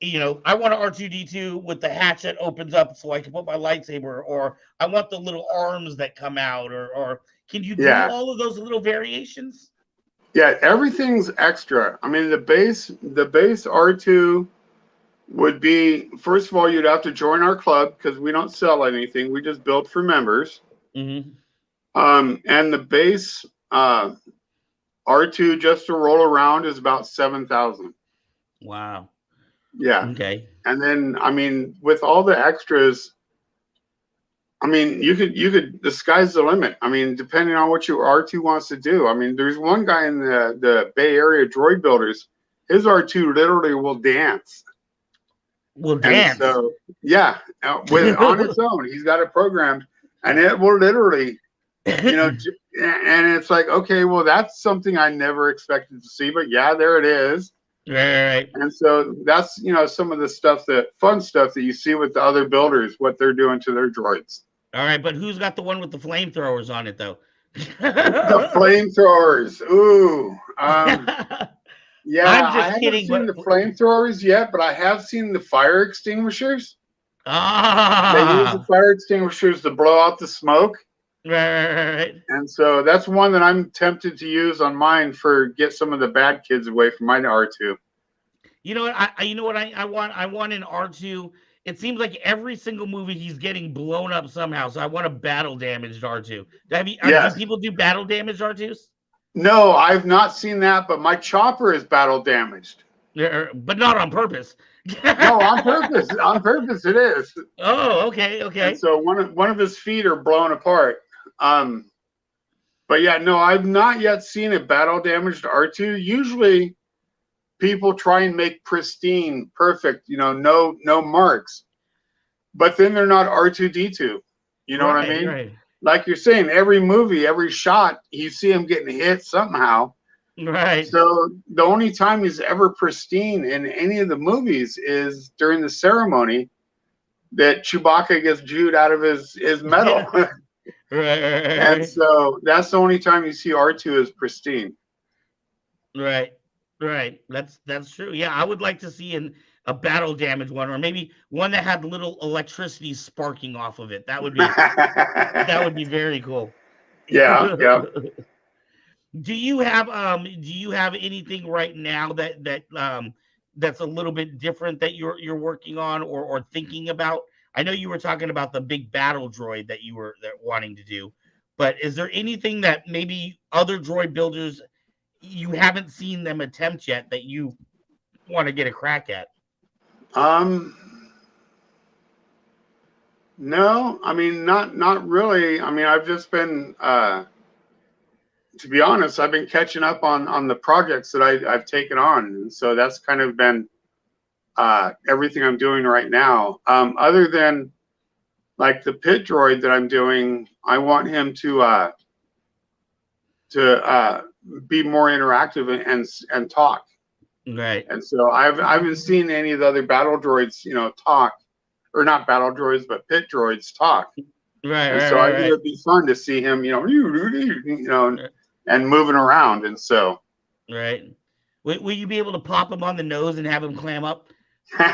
you know, I want an R2D2 with the hatch that opens up so I can put my lightsaber, or I want the little arms that come out, or can you do all of those little variations? Yeah, everything's extra. I mean, the base R2 would be, first of all, you'd have to join our club because we don't sell anything. We just build for members. Mm-hmm. And the base R2 just to roll around is about $7,000. Wow. Yeah. Okay. And then, I mean, with all the extras, I mean, you could, the sky's the limit. I mean, depending on what your R2 wants to do. I mean, there's one guy in the Bay Area, Droid Builders, his R2 literally will dance. Will dance? And so, yeah, on its own. He's got it programmed, and it will literally, you know, and it's like, okay, well, that's something I never expected to see, but yeah, there it is. Right. And so that's, you know, some of the stuff, that fun stuff that you see with the other builders, what they're doing to their droids. All right, but who's got the one with the flamethrowers on it, though? The flamethrowers. Ooh. Yeah, I'm just I haven't kidding, seen the flamethrowers yet, but I have seen the fire extinguishers. They use the fire extinguishers to blow out the smoke. Right. And so that's one that I'm tempted to use on mine for get some of the bad kids away from my R2. You know what? I want? I want an R2. It seems like every single movie he's getting blown up somehow. So I want a battle damaged R2. Do people do battle damaged R2s? No, I've not seen that, but my chopper is battle damaged. But not on purpose. No, on purpose. On purpose, it is. Oh, okay. And so one of his feet are blown apart. But yeah, no, I've not yet seen a battle damaged R2. Usually, people try and make pristine, perfect, you know, no marks. But then they're not R2D2. You know what I mean? Right. Like you're saying, every movie, every shot, you see him getting hit somehow. Right. So the only time he's ever pristine in any of the movies is during the ceremony that Chewbacca gets Jude out of his medal. Yeah. Right. And so that's the only time you see R2 as pristine. Right. That's true. Yeah, I would like to see a battle damage one, or maybe one that had little electricity sparking off of it. That would be very cool. Yeah. Do you have anything right now that's a little bit different that you're working on or thinking about? I know you were talking about the big battle droid that you were wanting to do, but is there anything that maybe other droid builders you haven't seen them attempt yet that you want to get a crack at? No, I mean, not really. I mean, I've just been, to be honest, I've been catching up on the projects that I've taken on. And so that's kind of been everything I'm doing right now. Other than like the pit droid that I'm doing, I want him to be more interactive and talk. Right. And so I haven't seen any of the other battle droids, you know, talk, or not battle droids, but pit droids talk. Right. And so I think it'd be fun to see him, you know, and moving around. And so. Right. Will you be able to pop him on the nose and have him clam up? Oh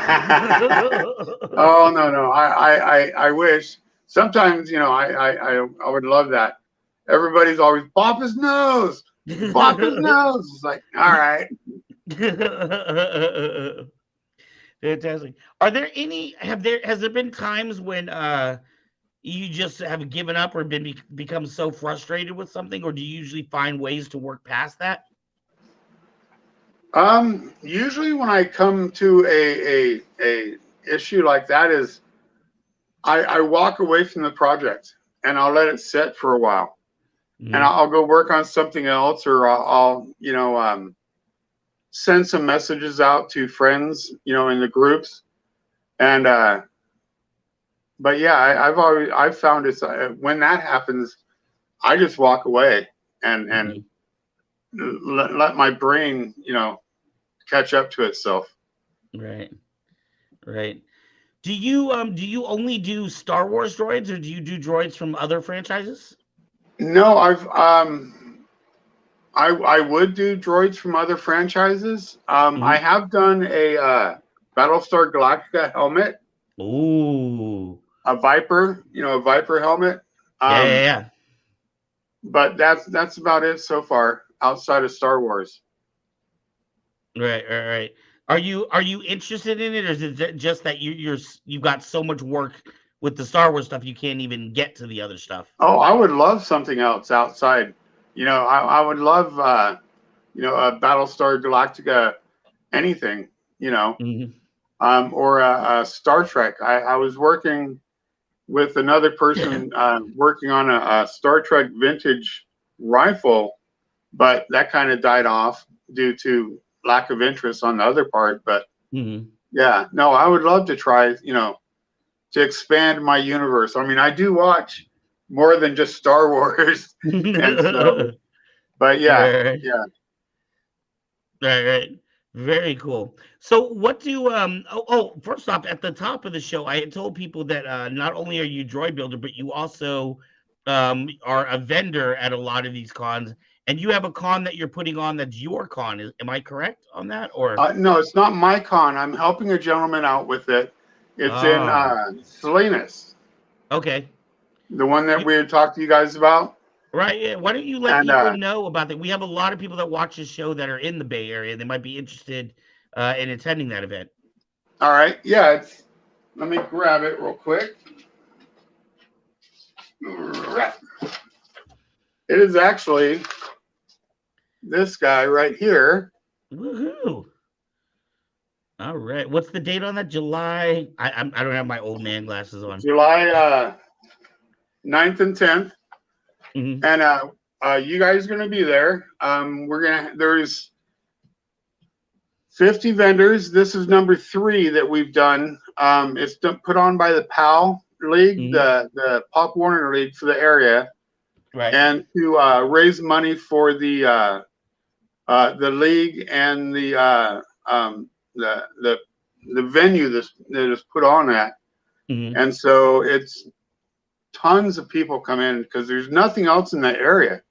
no. I wish. Sometimes, I would love that. Everybody's always pop his nose. Pop his nose. It's like, all right. Fantastic. Has there been times when you just have given up or become so frustrated with something, or do you usually find ways to work past that? Usually when I come to a issue like that is I walk away from the project and I'll let it sit for a while. And I'll go work on something else, or I'll send some messages out to friends, in the groups. And but yeah, I've found it's when that happens, I just walk away and let my brain, catch up to itself. Right. Do you only do Star Wars droids, or do you do droids from other franchises? No, I would do droids from other franchises. I have done a Battlestar Galactica helmet. Ooh. A Viper, a Viper helmet. Yeah. But that's about it so far outside of Star Wars. Right. Are you interested in it, or is it just that you've got so much work with the Star Wars stuff you can't even get to the other stuff? Oh, I would love something else outside. I would love a Battlestar Galactica, anything, or a Star Trek. I was working with another person working on a Star Trek vintage rifle, but that kind of died off due to lack of interest on the other part. But yeah, no, I would love to try, to expand my universe. I mean, I do watch more than just Star Wars. And so, but yeah. Right. Very cool. So what do first off, at the top of the show, I had told people that not only are you Droid Builder, but you also are a vendor at a lot of these cons, and you have a con that you're putting on that's your con. Am I correct on that? Or no, it's not my con. I'm helping a gentleman out with it. It's in Salinas. Okay. The one that we had talked to you guys about. Right. Yeah. Why don't you let people know about that? We have a lot of people that watch this show that are in the Bay Area. They might be interested in attending that event. All right. Yeah. Let me grab it real quick. It is actually this guy right here. Woohoo! All right. What's the date on that? July. I don't have my old man glasses on. July 9th and 10th. And you guys are going to be there. There's 50 vendors. This is number 3 that we've done. It's put on by the PAL League, the Pop Warner League for the area. Right. And to raise money for the league and the venue that is put on at. And so it's tons of people come in because there's nothing else in the area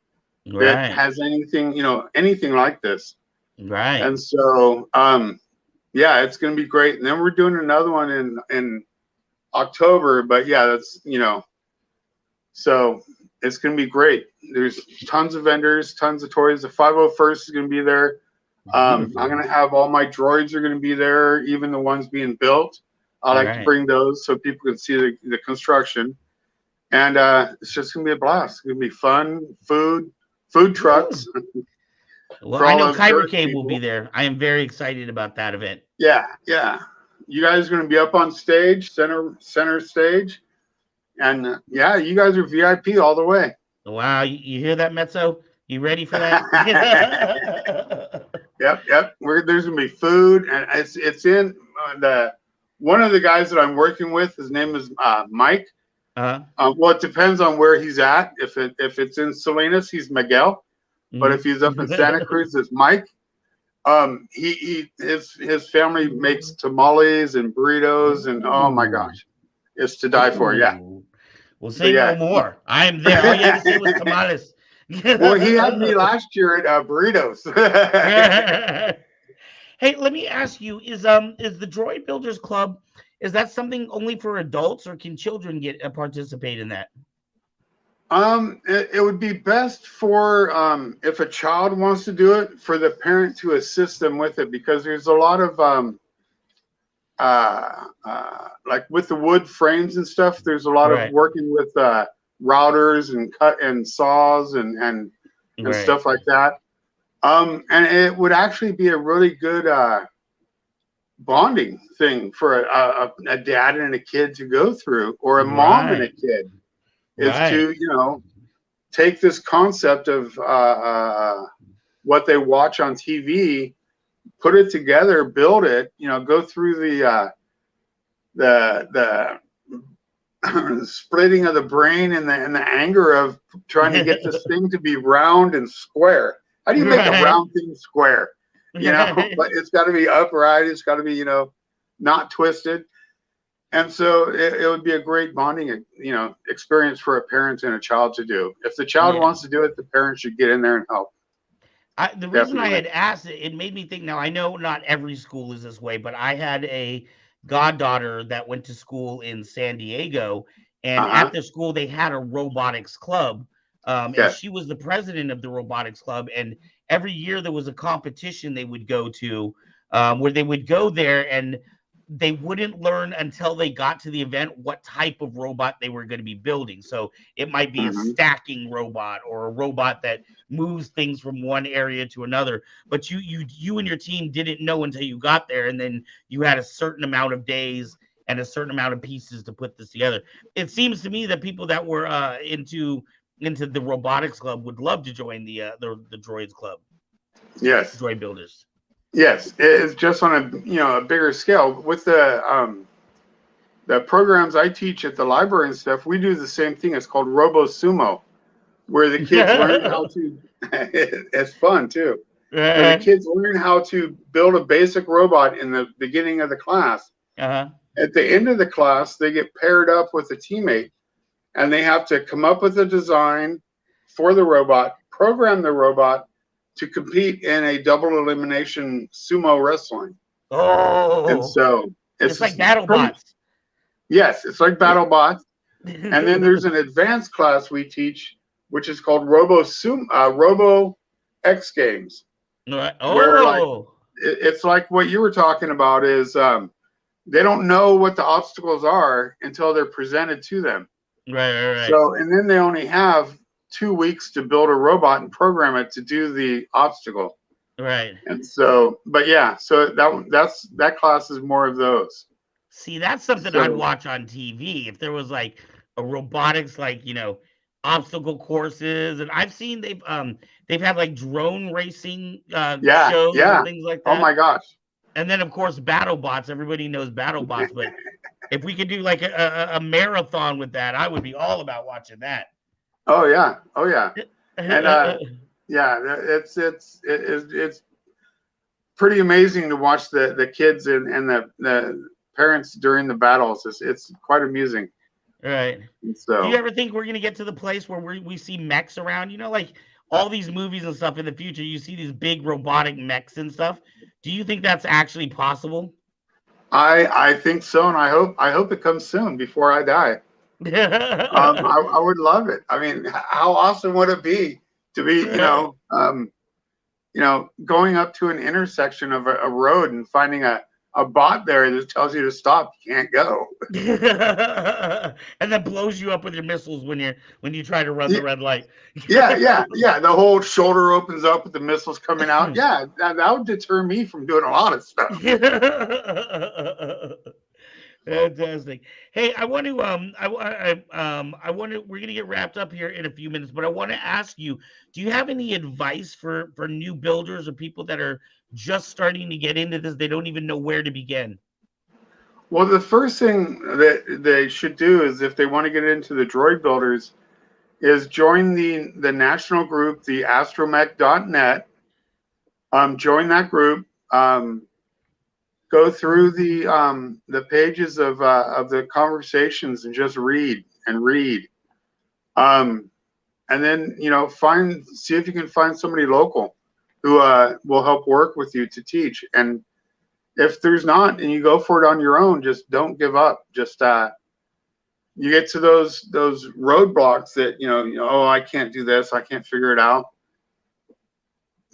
that has anything, anything like this. Right. And so, yeah, it's going to be great. And then we're doing another one in October, but yeah, that's, so it's going to be great. There's tons of vendors, tons of toys. The 501st is going to be there. I'm going to have all my droids are going to be there, even the ones being built. I like to bring those so people can see the construction. And it's just going to be a blast. It's going to be fun, food trucks. Well, I know Kyber Cave will be there. I am very excited about that event. Yeah. You guys are going to be up on stage, center stage. And yeah, you guys are VIP all the way. Wow. You hear that, Mezzo? You ready for that? Yep. There's going to be food. And it's in one of the guys that I'm working with, his name is Mike. Well, it depends on where he's at. If it's in Salinas, he's Miguel. But if he's up in Santa Cruz, it's Mike. His family makes tamales and burritos, and oh my gosh, it's to die for. Yeah. Well, say no more. I am there. All you had to say was tamales. Well, he had me last year at burritos. Hey, let me ask you: is the Droid Builders Club, is that something only for adults, or can children get participate in that? It would be best for if a child wants to do it, for the parent to assist them with it, because there's a lot of like with the wood frames and stuff. There's a lot of Right. working with routers and cut and saws and Right. stuff like that. And it would actually be a really good bonding thing for a dad and a kid to go through, or a mom and a Right. kid, is Right. to take this concept of what they watch on TV, put it together, build it, go through the splitting of the brain and the anger of trying to get this thing to be round and square. How do you make a round thing square? But it's got to be upright. It's got to be, not twisted. And so it would be a great bonding, experience for a parent and a child to do. If the child wants to do it, the parent should get in there and help. The reason I had asked it made me think. Now, I know not every school is this way, but I had a goddaughter that went to school in San Diego, and at the school they had a robotics club, and she was the president of the robotics club. And every year there was a competition they would go to, where they would go there and they wouldn't learn until they got to the event what type of robot they were going to be building. So it might be a stacking robot, or a robot that moves things from one area to another. But you and your team didn't know until you got there, and then you had a certain amount of days and a certain amount of pieces to put this together. It seems to me that people that were into the robotics club would love to join the droids club. Yes, Droid Builders. Yes, it's just on a bigger scale. With the programs I teach at the library and stuff, we do the same thing. It's called Robo Sumo, where the kids learn how to. It's fun too. Where the kids learn how to build a basic robot in the beginning of the class. At the end of the class, they get paired up with a teammate, and they have to come up with a design for the robot, program the robot to compete in a double elimination sumo wrestling. And so it's like BattleBots. Yes, it's like BattleBots. And then there's an advanced class we teach, which is called Robo X Games. Where it's like what you were talking about is they don't know what the obstacles are until they're presented to them. Right. So, and then they only have 2 weeks to build a robot and program it to do the obstacle. Right. And so, but yeah, so that class is more of those. See, that's something I'd watch on TV if there was like a robotics, like, obstacle courses. And I've seen they've had like drone racing shows and things like that. Oh my gosh. And then of course BattleBots. Everybody knows BattleBots, but if we could do like a marathon with that, I would be all about watching that. Oh yeah. And it's pretty amazing to watch the kids and the parents during the battles. It's quite amusing. Right. So, do you ever think we're gonna get to the place where we see mechs around? Like all these movies and stuff in the future, you see these big robotic mechs and stuff. Do you think that's actually possible? I think so, and I hope it comes soon before I die. I would love it. I mean, how awesome would it be to be, going up to an intersection of a road and finding a bot there that tells you to stop, you can't go. And then blows you up with your missiles when you try to run the red light. yeah. The whole shoulder opens up with the missiles coming out. Yeah, that would deter me from doing a lot of stuff. Fantastic. Hey, I want to we're gonna get wrapped up here in a few minutes, but I want to ask you, do you have any advice for new builders or people that are just starting to get into this? They don't even know where to begin. Well, the first thing that they should do is, if they want to get into the droid builders, is join the national group, the astromech.net. Join that group. Go through the pages of the conversations and just read. And then see if you can find somebody local who will help work with you to teach. And if there's not, and you go for it on your own, just don't give up. Just you get to those roadblocks that oh, I can't do this, I can't figure it out.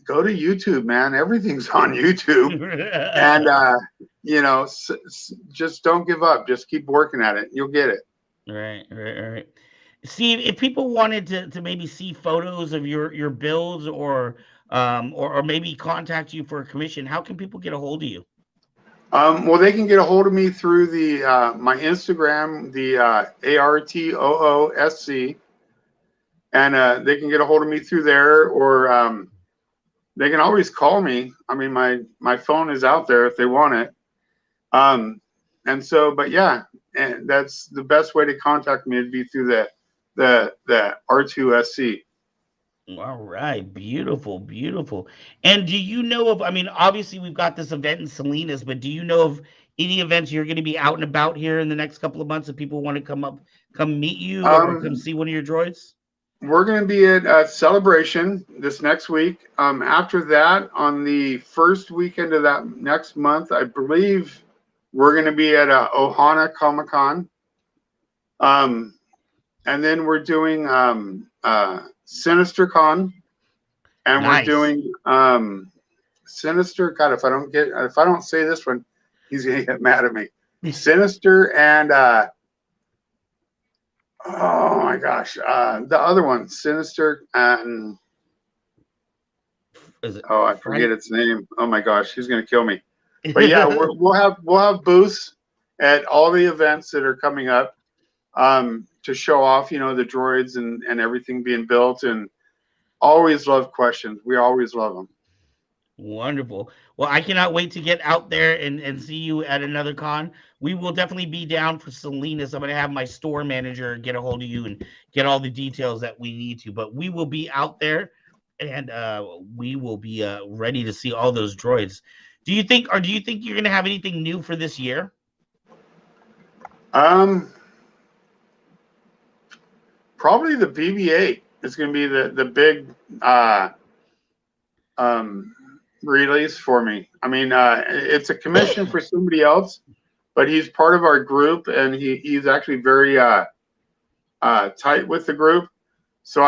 Go to YouTube, man. Everything's on YouTube, and just don't give up. Just keep working at it. You'll get it. Right. Steve, if people wanted to maybe see photos of your builds or maybe contact you for a commission, how can people get a hold of you? Well, they can get a hold of me through the my Instagram, the ARTOOSC, and they can get a hold of me through there, or they can always call me. I mean, my phone is out there if they want it. And so, but yeah, and that's the best way to contact me. It'd be through the R2SC. All right, beautiful. And do you know of? I mean, obviously we've got this event in Salinas, but do you know of any events you're going to be out and about here in the next couple of months if people want to come meet you or come see one of your droids? We're going to be at Celebration this next week. After that, on the first weekend of that next month, I believe we're going to be at Ohana Comic-Con. And then we're doing Sinister Con, and nice. We're doing Sinister. God, if I don't say this one, he's going to get mad at me. Sinister and oh my gosh, the other one, Sinister, and I forget its name. Oh my gosh, he's gonna kill me. But yeah, we'll have booths at all the events that are coming up to show off, the droids and everything being built. And always love questions. We always love them. Wonderful. Well, I cannot wait to get out there and see you at another con. We will definitely be down for Salinas. I'm going to have my store manager get a hold of you and get all the details that we need to. But we will be out there, and we will be ready to see all those droids. Do you think you're going to have anything new for this year? Probably the BB-8 is going to be the big release for me. I mean, it's a commission for somebody else, but he's part of our group, and he's actually very tight with the group. So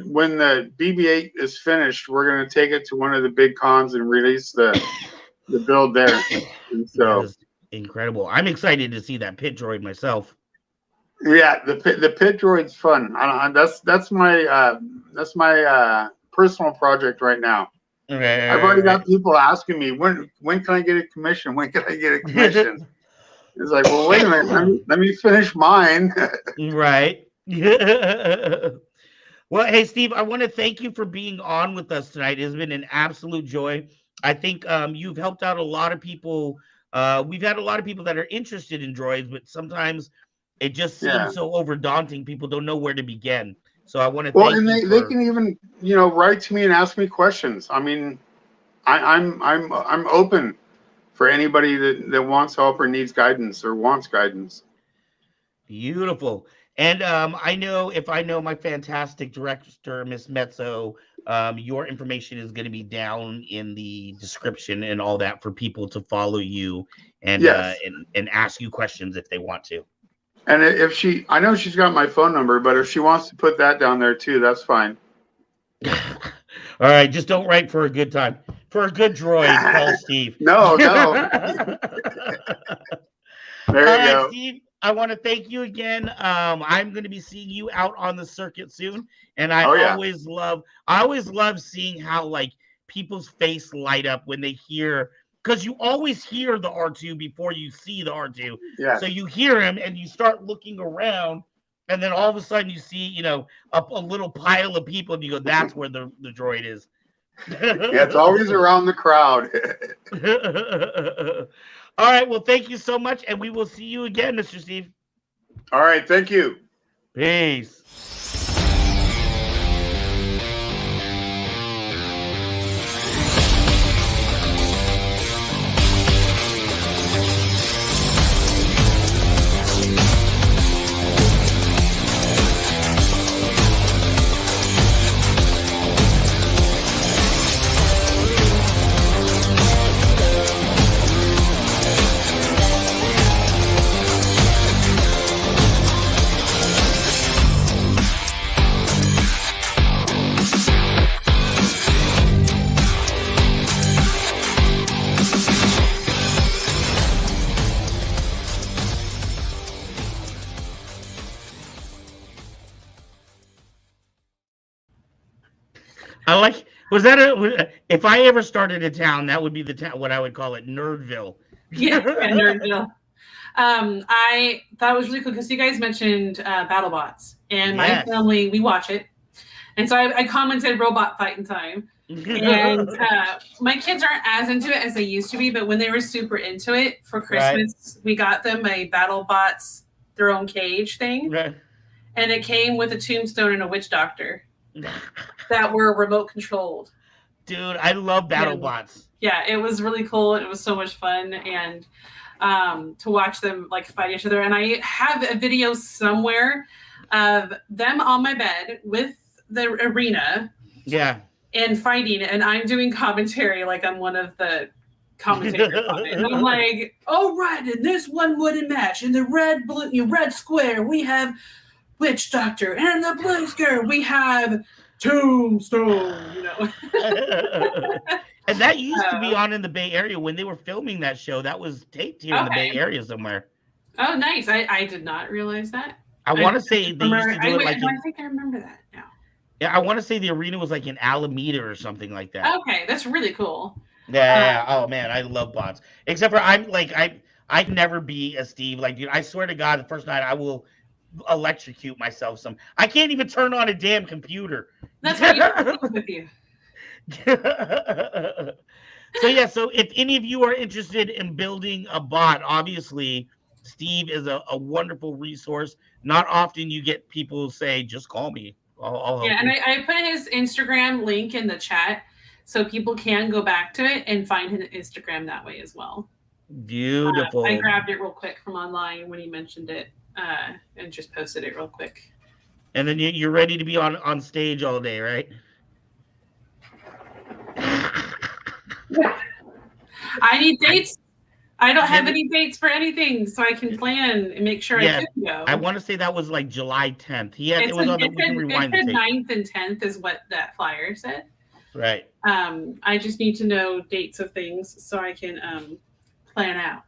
when the BB-8 is finished, we're going to take it to one of the big cons and release the build there. And so that is incredible. I'm excited to see that pit droid myself. Yeah, the pit droid's fun. That's my personal project right now. I've already got people asking me when can I get a commission? When can I get a commission? It's like, well, wait a minute, let me finish mine. Right. Well, hey, Steve, I want to thank you for being on with us tonight. It has been an absolute joy. I think you've helped out a lot of people. We've had a lot of people that are interested in droids, but sometimes it just seems so overdaunting. People don't know where to begin. So I want to thank you. They can even, write to me and ask me questions. I mean, I'm open for anybody that wants help or needs guidance or wants guidance. Beautiful. And I know my fantastic director, Miss Mezzo, your information is going to be down in the description and all that for people to follow you and and ask you questions if they want to. And I know she's got my phone number, but if she wants to put that down there too, that's fine. All right, just don't write for a good time. For a good droid, call Steve. No. There you go. Steve, I want to thank you again. I'm going to be seeing you out on the circuit soon, and I always love seeing how people's face light up when they hear. Because you always hear the R2 before you see the R2. Yeah. So you hear him and you start looking around, and then all of a sudden you see, a little pile of people, and you go, that's where the droid is. Yeah, it's always around the crowd. All right. Well, thank you so much, and we will see you again, Mr. Steve. All right. Thank you. Peace. I like. Was that if I ever started a town, that would be the town. What I would call it, Nerdville. Yeah, Nerdville. I thought it was really cool because you guys mentioned BattleBots, and my family, we watch it, and so I commented robot fighting time. And my kids aren't as into it as they used to be, but when they were super into it for Christmas, we got them a BattleBots their own cage thing, and it came with a tombstone and a witch doctor that were remote controlled. Dude, I love BattleBots. Yeah, it was really cool. It was so much fun, and to watch them like fight each other. And I have a video somewhere of them on my bed with the arena. Yeah. And fighting, and I'm doing commentary like I'm one of the commentators on it. And I'm like, all right, in this one wooden match, in the red square, we have Witch Doctor, and in the blue square, we have Tombstone, you know. And that used to be on in the Bay Area when they were filming that show. That was taped here in the Bay Area somewhere. Oh, nice. I did not realize that. I want to say they used to do it like... I think I remember that now. Yeah, I want to say the arena was like in Alameda or something like that. Okay, that's really cool. Yeah. Oh man, I love bots. Except for I'd never be a Steve. Like, dude, I swear to God, the first night I will electrocute myself. I can't even turn on a damn computer. That's why you with you. So if any of you are interested in building a bot, obviously Steve is a wonderful resource. Not often you get people say, just call me. I'll help you. And I put his Instagram link in the chat so people can go back to it and find his Instagram that way as well. Beautiful. I grabbed it real quick from online when he mentioned it and just posted it real quick. And then you're ready to be on stage all day, right? I need dates. I don't have any dates for anything, so I can plan and make sure I can go. I want to say that was like July 10th. It was on the rewind. It said 9th and 10th is what that flyer said. Right. I just need to know dates of things so I can plan out.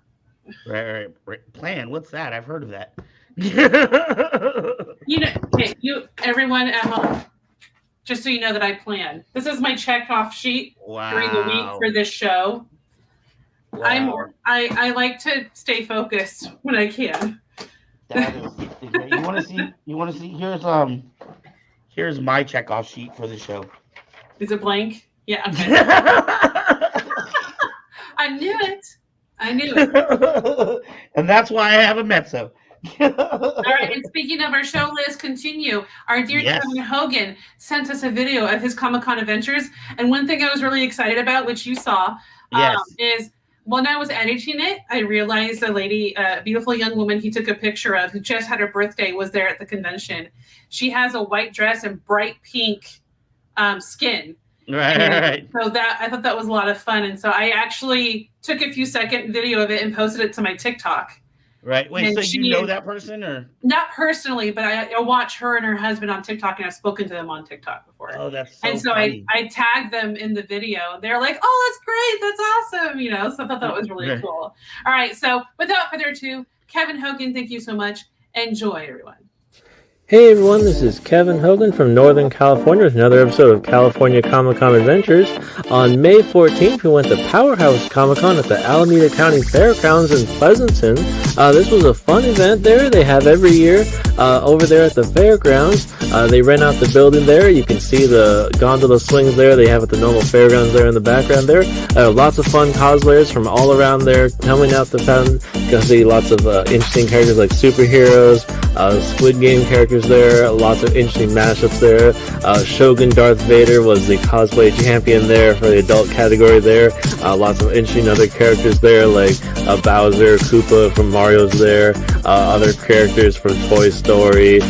Right. Plan? What's that? I've heard of that. Everyone at home, just so you know that I plan. This is my check-off sheet during the week for this show. Wow. I like to stay focused when I can. That is great. You want to see? Here's my checkoff sheet for the show. Is it blank? Yeah. Okay. I knew it. And that's why I have a mezzo. All right, and speaking of our show list, continue. Our dear Kevin Hogan sent us a video of his Comic-Con adventures, and one thing I was really excited about, which you saw, is when I was editing it, I realized a beautiful young woman he took a picture of who just had her birthday was there at the convention. She has a white dress and bright pink skin. Right. So I thought that was a lot of fun, and so I actually took a few second video of it and posted it to my TikTok. Right. Wait, so you know that person or? Not personally, but I watch her and her husband on TikTok, and I've spoken to them on TikTok before. Oh, that's so And so funny. I tagged them in the video. They're like, oh, that's great. That's awesome. So I thought that was really cool. All right. So without further ado, Kevin Hogan, thank you so much. Enjoy, everyone. Hey everyone, this is Kevin Hogan from Northern California with another episode of California Comic-Con Adventures. On May 14th, we went to Powerhouse Comic-Con at the Alameda County Fairgrounds in Pleasanton. This was a fun event there. They have every year over there at the fairgrounds. They rent out the building there. You can see the gondola swings there. They have at the normal fairgrounds there in the background there. Lots of fun cosplayers from all around there coming out the fountain. You can see lots of interesting characters like superheroes, Squid Game characters there, lots of interesting mashups there. Shogun Darth Vader was the cosplay champion there for the adult category there. Lots of interesting other characters there like Bowser, Koopa from Mario's there, other characters from Toy Story,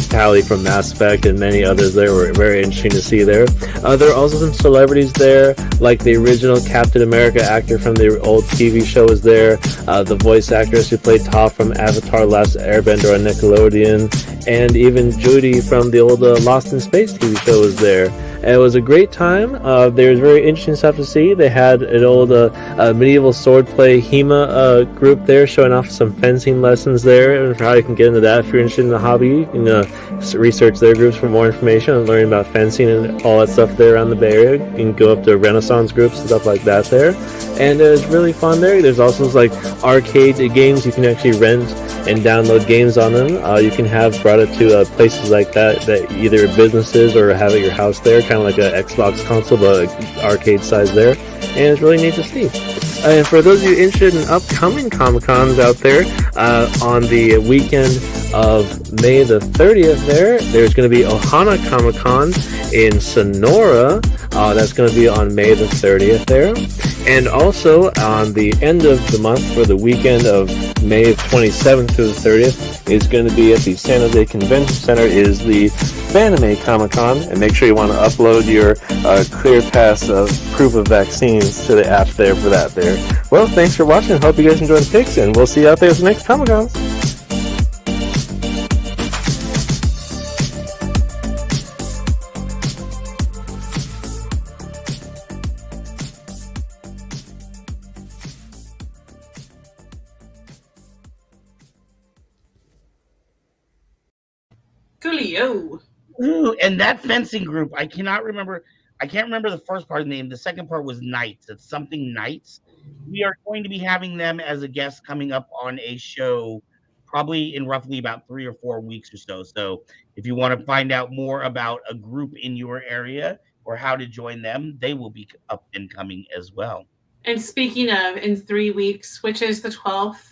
Tally from Mass Effect, and many others there were very interesting to see there. There are also some celebrities there, like the original Captain America actor from the old TV show was there, the voice actress who played Toph from Avatar Last Airbender on Nickelodeon, and even Judy from the old Lost in Space TV show was there. And it was a great time. There was very interesting stuff to see. They had an old medieval swordplay HEMA group there showing off some fencing lessons there, and how you can get into that if you're interested in the hobby. You can research their groups for more information and learn about fencing and all that stuff there around the Bay Area. You can go up to Renaissance groups and stuff like that there. And it was really fun there. There's also like arcade games you can actually rent and download games on them. You can have brought it to places like that either businesses or have at your house there, kind of like an Xbox console, but arcade size there. And it's really neat to see. And for those of you interested in upcoming Comic-Cons out there, on the weekend of May the 30th there's going to be Ohana Comic-Con in Sonora. That's going to be on May the 30th there. And also on the end of the month, for the weekend of May 27th to the 30th, is going to be at the San Jose Convention Center is the Fanime Comic-Con. And make sure you want to upload your ClearPass proof of vaccines to the app there for that there. Well, thanks for watching. Hope you guys enjoyed the picks, and we'll see you out there at the next Comic-Cons. Coolio. Ooh, and that fencing group, I can't remember the first part of the name. The second part was Knights. It's something Knights. We are going to be having them as a guest coming up on a show probably in roughly about 3 or 4 weeks or so. So if you want to find out more about a group in your area or how to join them, they will be up and coming as well. And speaking of, in 3 weeks, which is the 12th,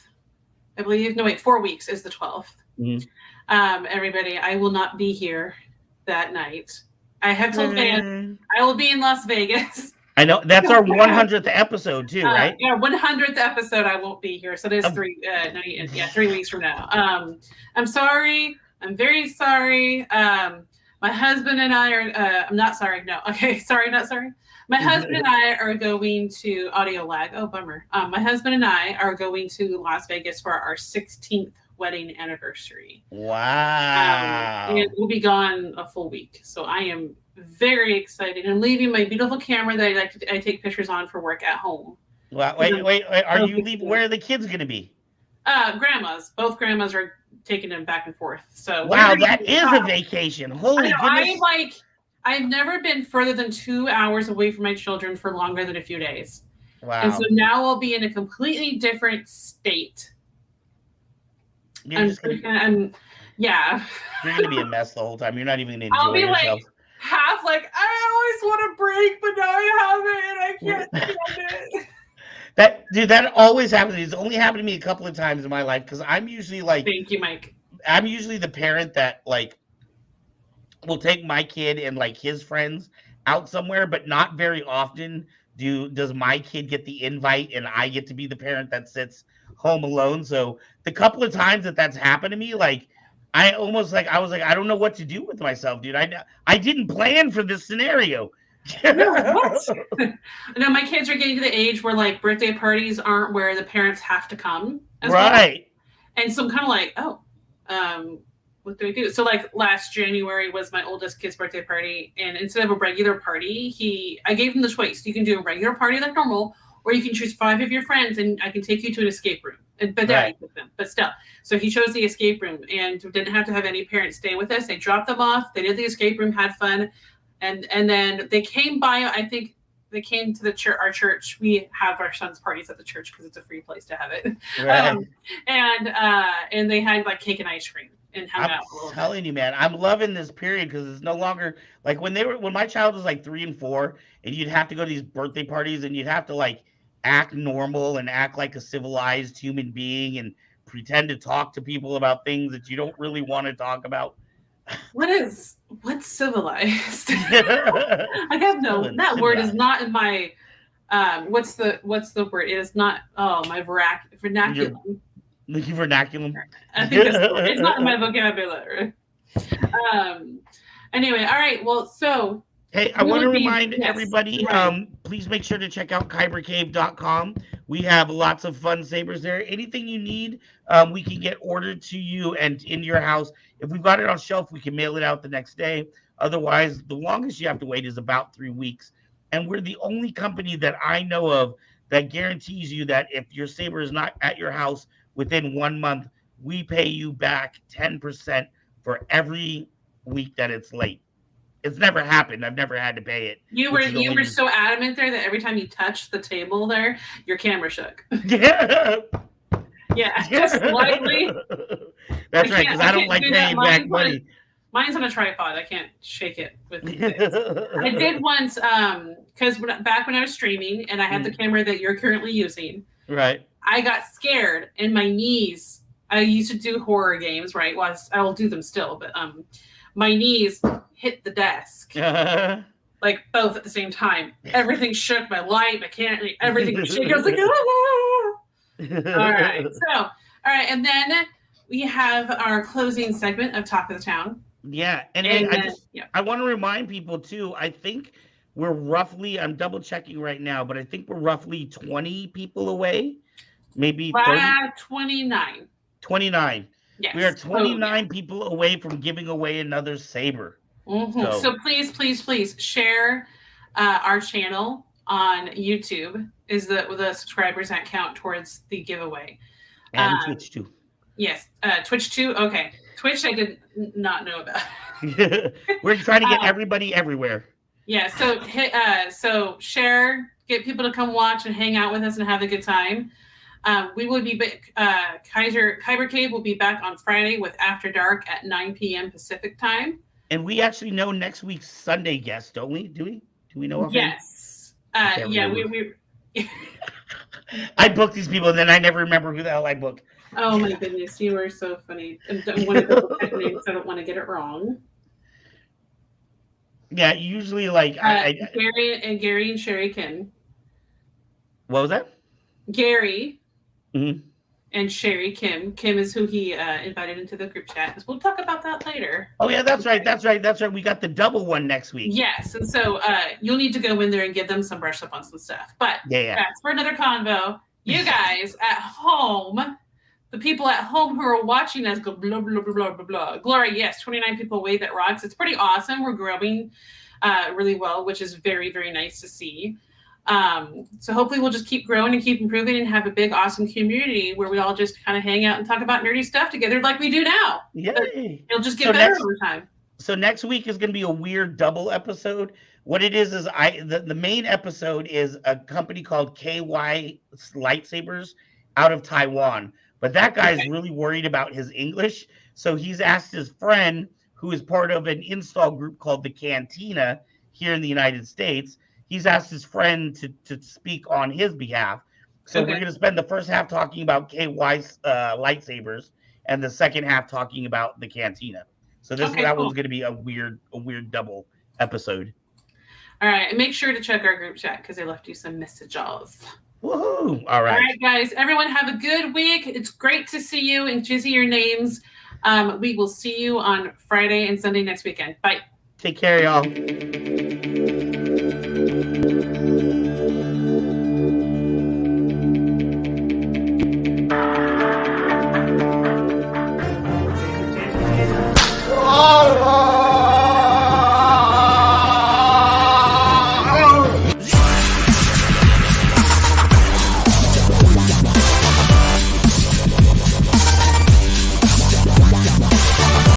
I believe, 4 weeks is the 12th. Mm-hmm. Everybody, I will not be here that night. I have told Van I will be in Las Vegas. I know that's our 100th episode too, right? Yeah, 100th episode. I won't be here, so there's 3 weeks from now. I'm sorry. I'm very sorry. My husband and I are. I'm not sorry. No. Okay. Sorry. Not sorry. My husband and I are going to audio lag. Oh, bummer. My husband and I are going to Las Vegas for our 16th wedding anniversary. Wow. And we'll be gone a full week. So I am very excited. I'm leaving my beautiful camera that I take pictures on for work at home. Wow. Wait. Are you leaving? Where are the kids going to be? Grandmas. Both grandmas are taking them back and forth. So wow, that is a vacation. Holy goodness. I've never been further than 2 hours away from my children for longer than a few days. Wow. And so now I'll be in a completely different state. You're going to be a mess the whole time. You're not even going to enjoy yourself. Like half like, I always want a break, but now I have it and I can't stand it. That always happens. It's only happened to me a couple of times in my life because I'm usually like, thank you, Mike. I'm usually the parent that like will take my kid and like his friends out somewhere, but not very often does my kid get the invite and I get to be the parent that sits home alone. So the couple of times that's happened to me, like I was like, I don't know what to do with myself, dude. I didn't plan for this scenario. What? No, my kids are getting to the age where like birthday parties aren't where the parents have to come. Right. Well. And so I'm kind of like, what do we do? So like last January was my oldest kid's birthday party, and instead of a regular party, I gave him the choice. You can do a regular party like normal, or you can choose 5 of your friends, and I can take you to an escape room. But Daddy with them, but still. So he chose the escape room, and didn't have to have any parents stay with us. They dropped them off. They did the escape room, had fun, and then they came by. I think they came to our church. We have our son's parties at the church because it's a free place to have it. Right. And they had like cake and ice cream. And hung out a little bit. Telling you, man, I'm loving this period because it's no longer like when my child was like 3 and 4, and you'd have to go to these birthday parties and you'd have to like act normal and act like a civilized human being and pretend to talk to people about things that you don't really want to talk about. What's civilized? I have that word is not in my what's the word? It is not my vernacular. The vernaculum. I think it's not in my vocabulary. Anyway, all right. Well, so Hey, I want to remind yes, everybody, right. please make sure to check out kybercave.com. We have lots of fun sabers there. Anything you need, we can get ordered to you and in your house. If we've got it on shelf, we can mail it out the next day. Otherwise, the longest you have to wait is about 3 weeks. And we're the only company that I know of that guarantees you that if your saber is not at your house within 1 month, we pay you back 10% for every week that it's late. It's never happened. I've never had to pay it. You were so adamant there that every time you touched the table there, your camera shook. Yeah. Yeah, just slightly. That's right, because I don't like paying back money. Mine's on a tripod. I can't shake it with this. I did once, because back when I was streaming and I had the camera that you're currently using. Right. I got scared and my knees. I used to do horror games, right? Well, I will do them still, but my knees hit the desk. Like both at the same time. Everything shook, my light, my camera, everything was shaking. I was like, ah! All right. And then we have our closing segment of Talk of the Town. Yeah. And I want to remind people too, I think we're roughly, I'm double checking right now, but I think we're roughly 20 people away. Maybe 30? 29. 29. Yes. We are 29 people away from giving away another saber. Mm-hmm. So please share our channel on YouTube. Is the subscribers that count towards the giveaway. And Twitch too. Yes, Twitch too. Okay, Twitch I did not know about. We're trying to get everybody everywhere. Yeah, so share, get people to come watch and hang out with us and have a good time. We will be back. Kyber Cave will be back on Friday with After Dark at 9 p.m. Pacific time. And we actually know next week's Sunday guest, don't we? Do we know? Yes. We. I booked these people, and then I never remember who the hell I booked. Oh my goodness, you are so funny. I don't want to double check names. I don't want to get it wrong. Yeah, usually like Gary and Sherry Kim. What was that? Gary. Mm-hmm. And Sherry Kim. Kim is who he invited into the group chat. We'll talk about that later. Oh yeah, that's right. We got the double one next week. Yes, and so you'll need to go in there and give them some brush up on some stuff. But that's for another convo. You guys at home, the people at home who are watching us go blah blah blah blah blah blah. Glory, yes, 29 people away. That rocks. It's pretty awesome. We're growing really well, which is very, very nice to see. So hopefully we'll just keep growing and keep improving and have a big, awesome community where we all just kind of hang out and talk about nerdy stuff together like we do now. Yay. It'll just get better over time. So next week is going to be a weird double episode. What it is the main episode is a company called KY Lightsabers out of Taiwan. But that guy's really worried about his English. So he's asked his friend, who is part of an install group called the Cantina here in the United States, he's asked his friend to speak on his behalf. So we're going to spend the first half talking about KY's lightsabers and the second half talking about the Cantina. So that one's going to be a weird double episode. All right. And make sure to check our group chat because they left you some messages. Woohoo. All right. All right, guys. Everyone have a good week. It's great to see you and to see your names. We will see you on Friday and Sunday next weekend. Bye. Take care, y'all.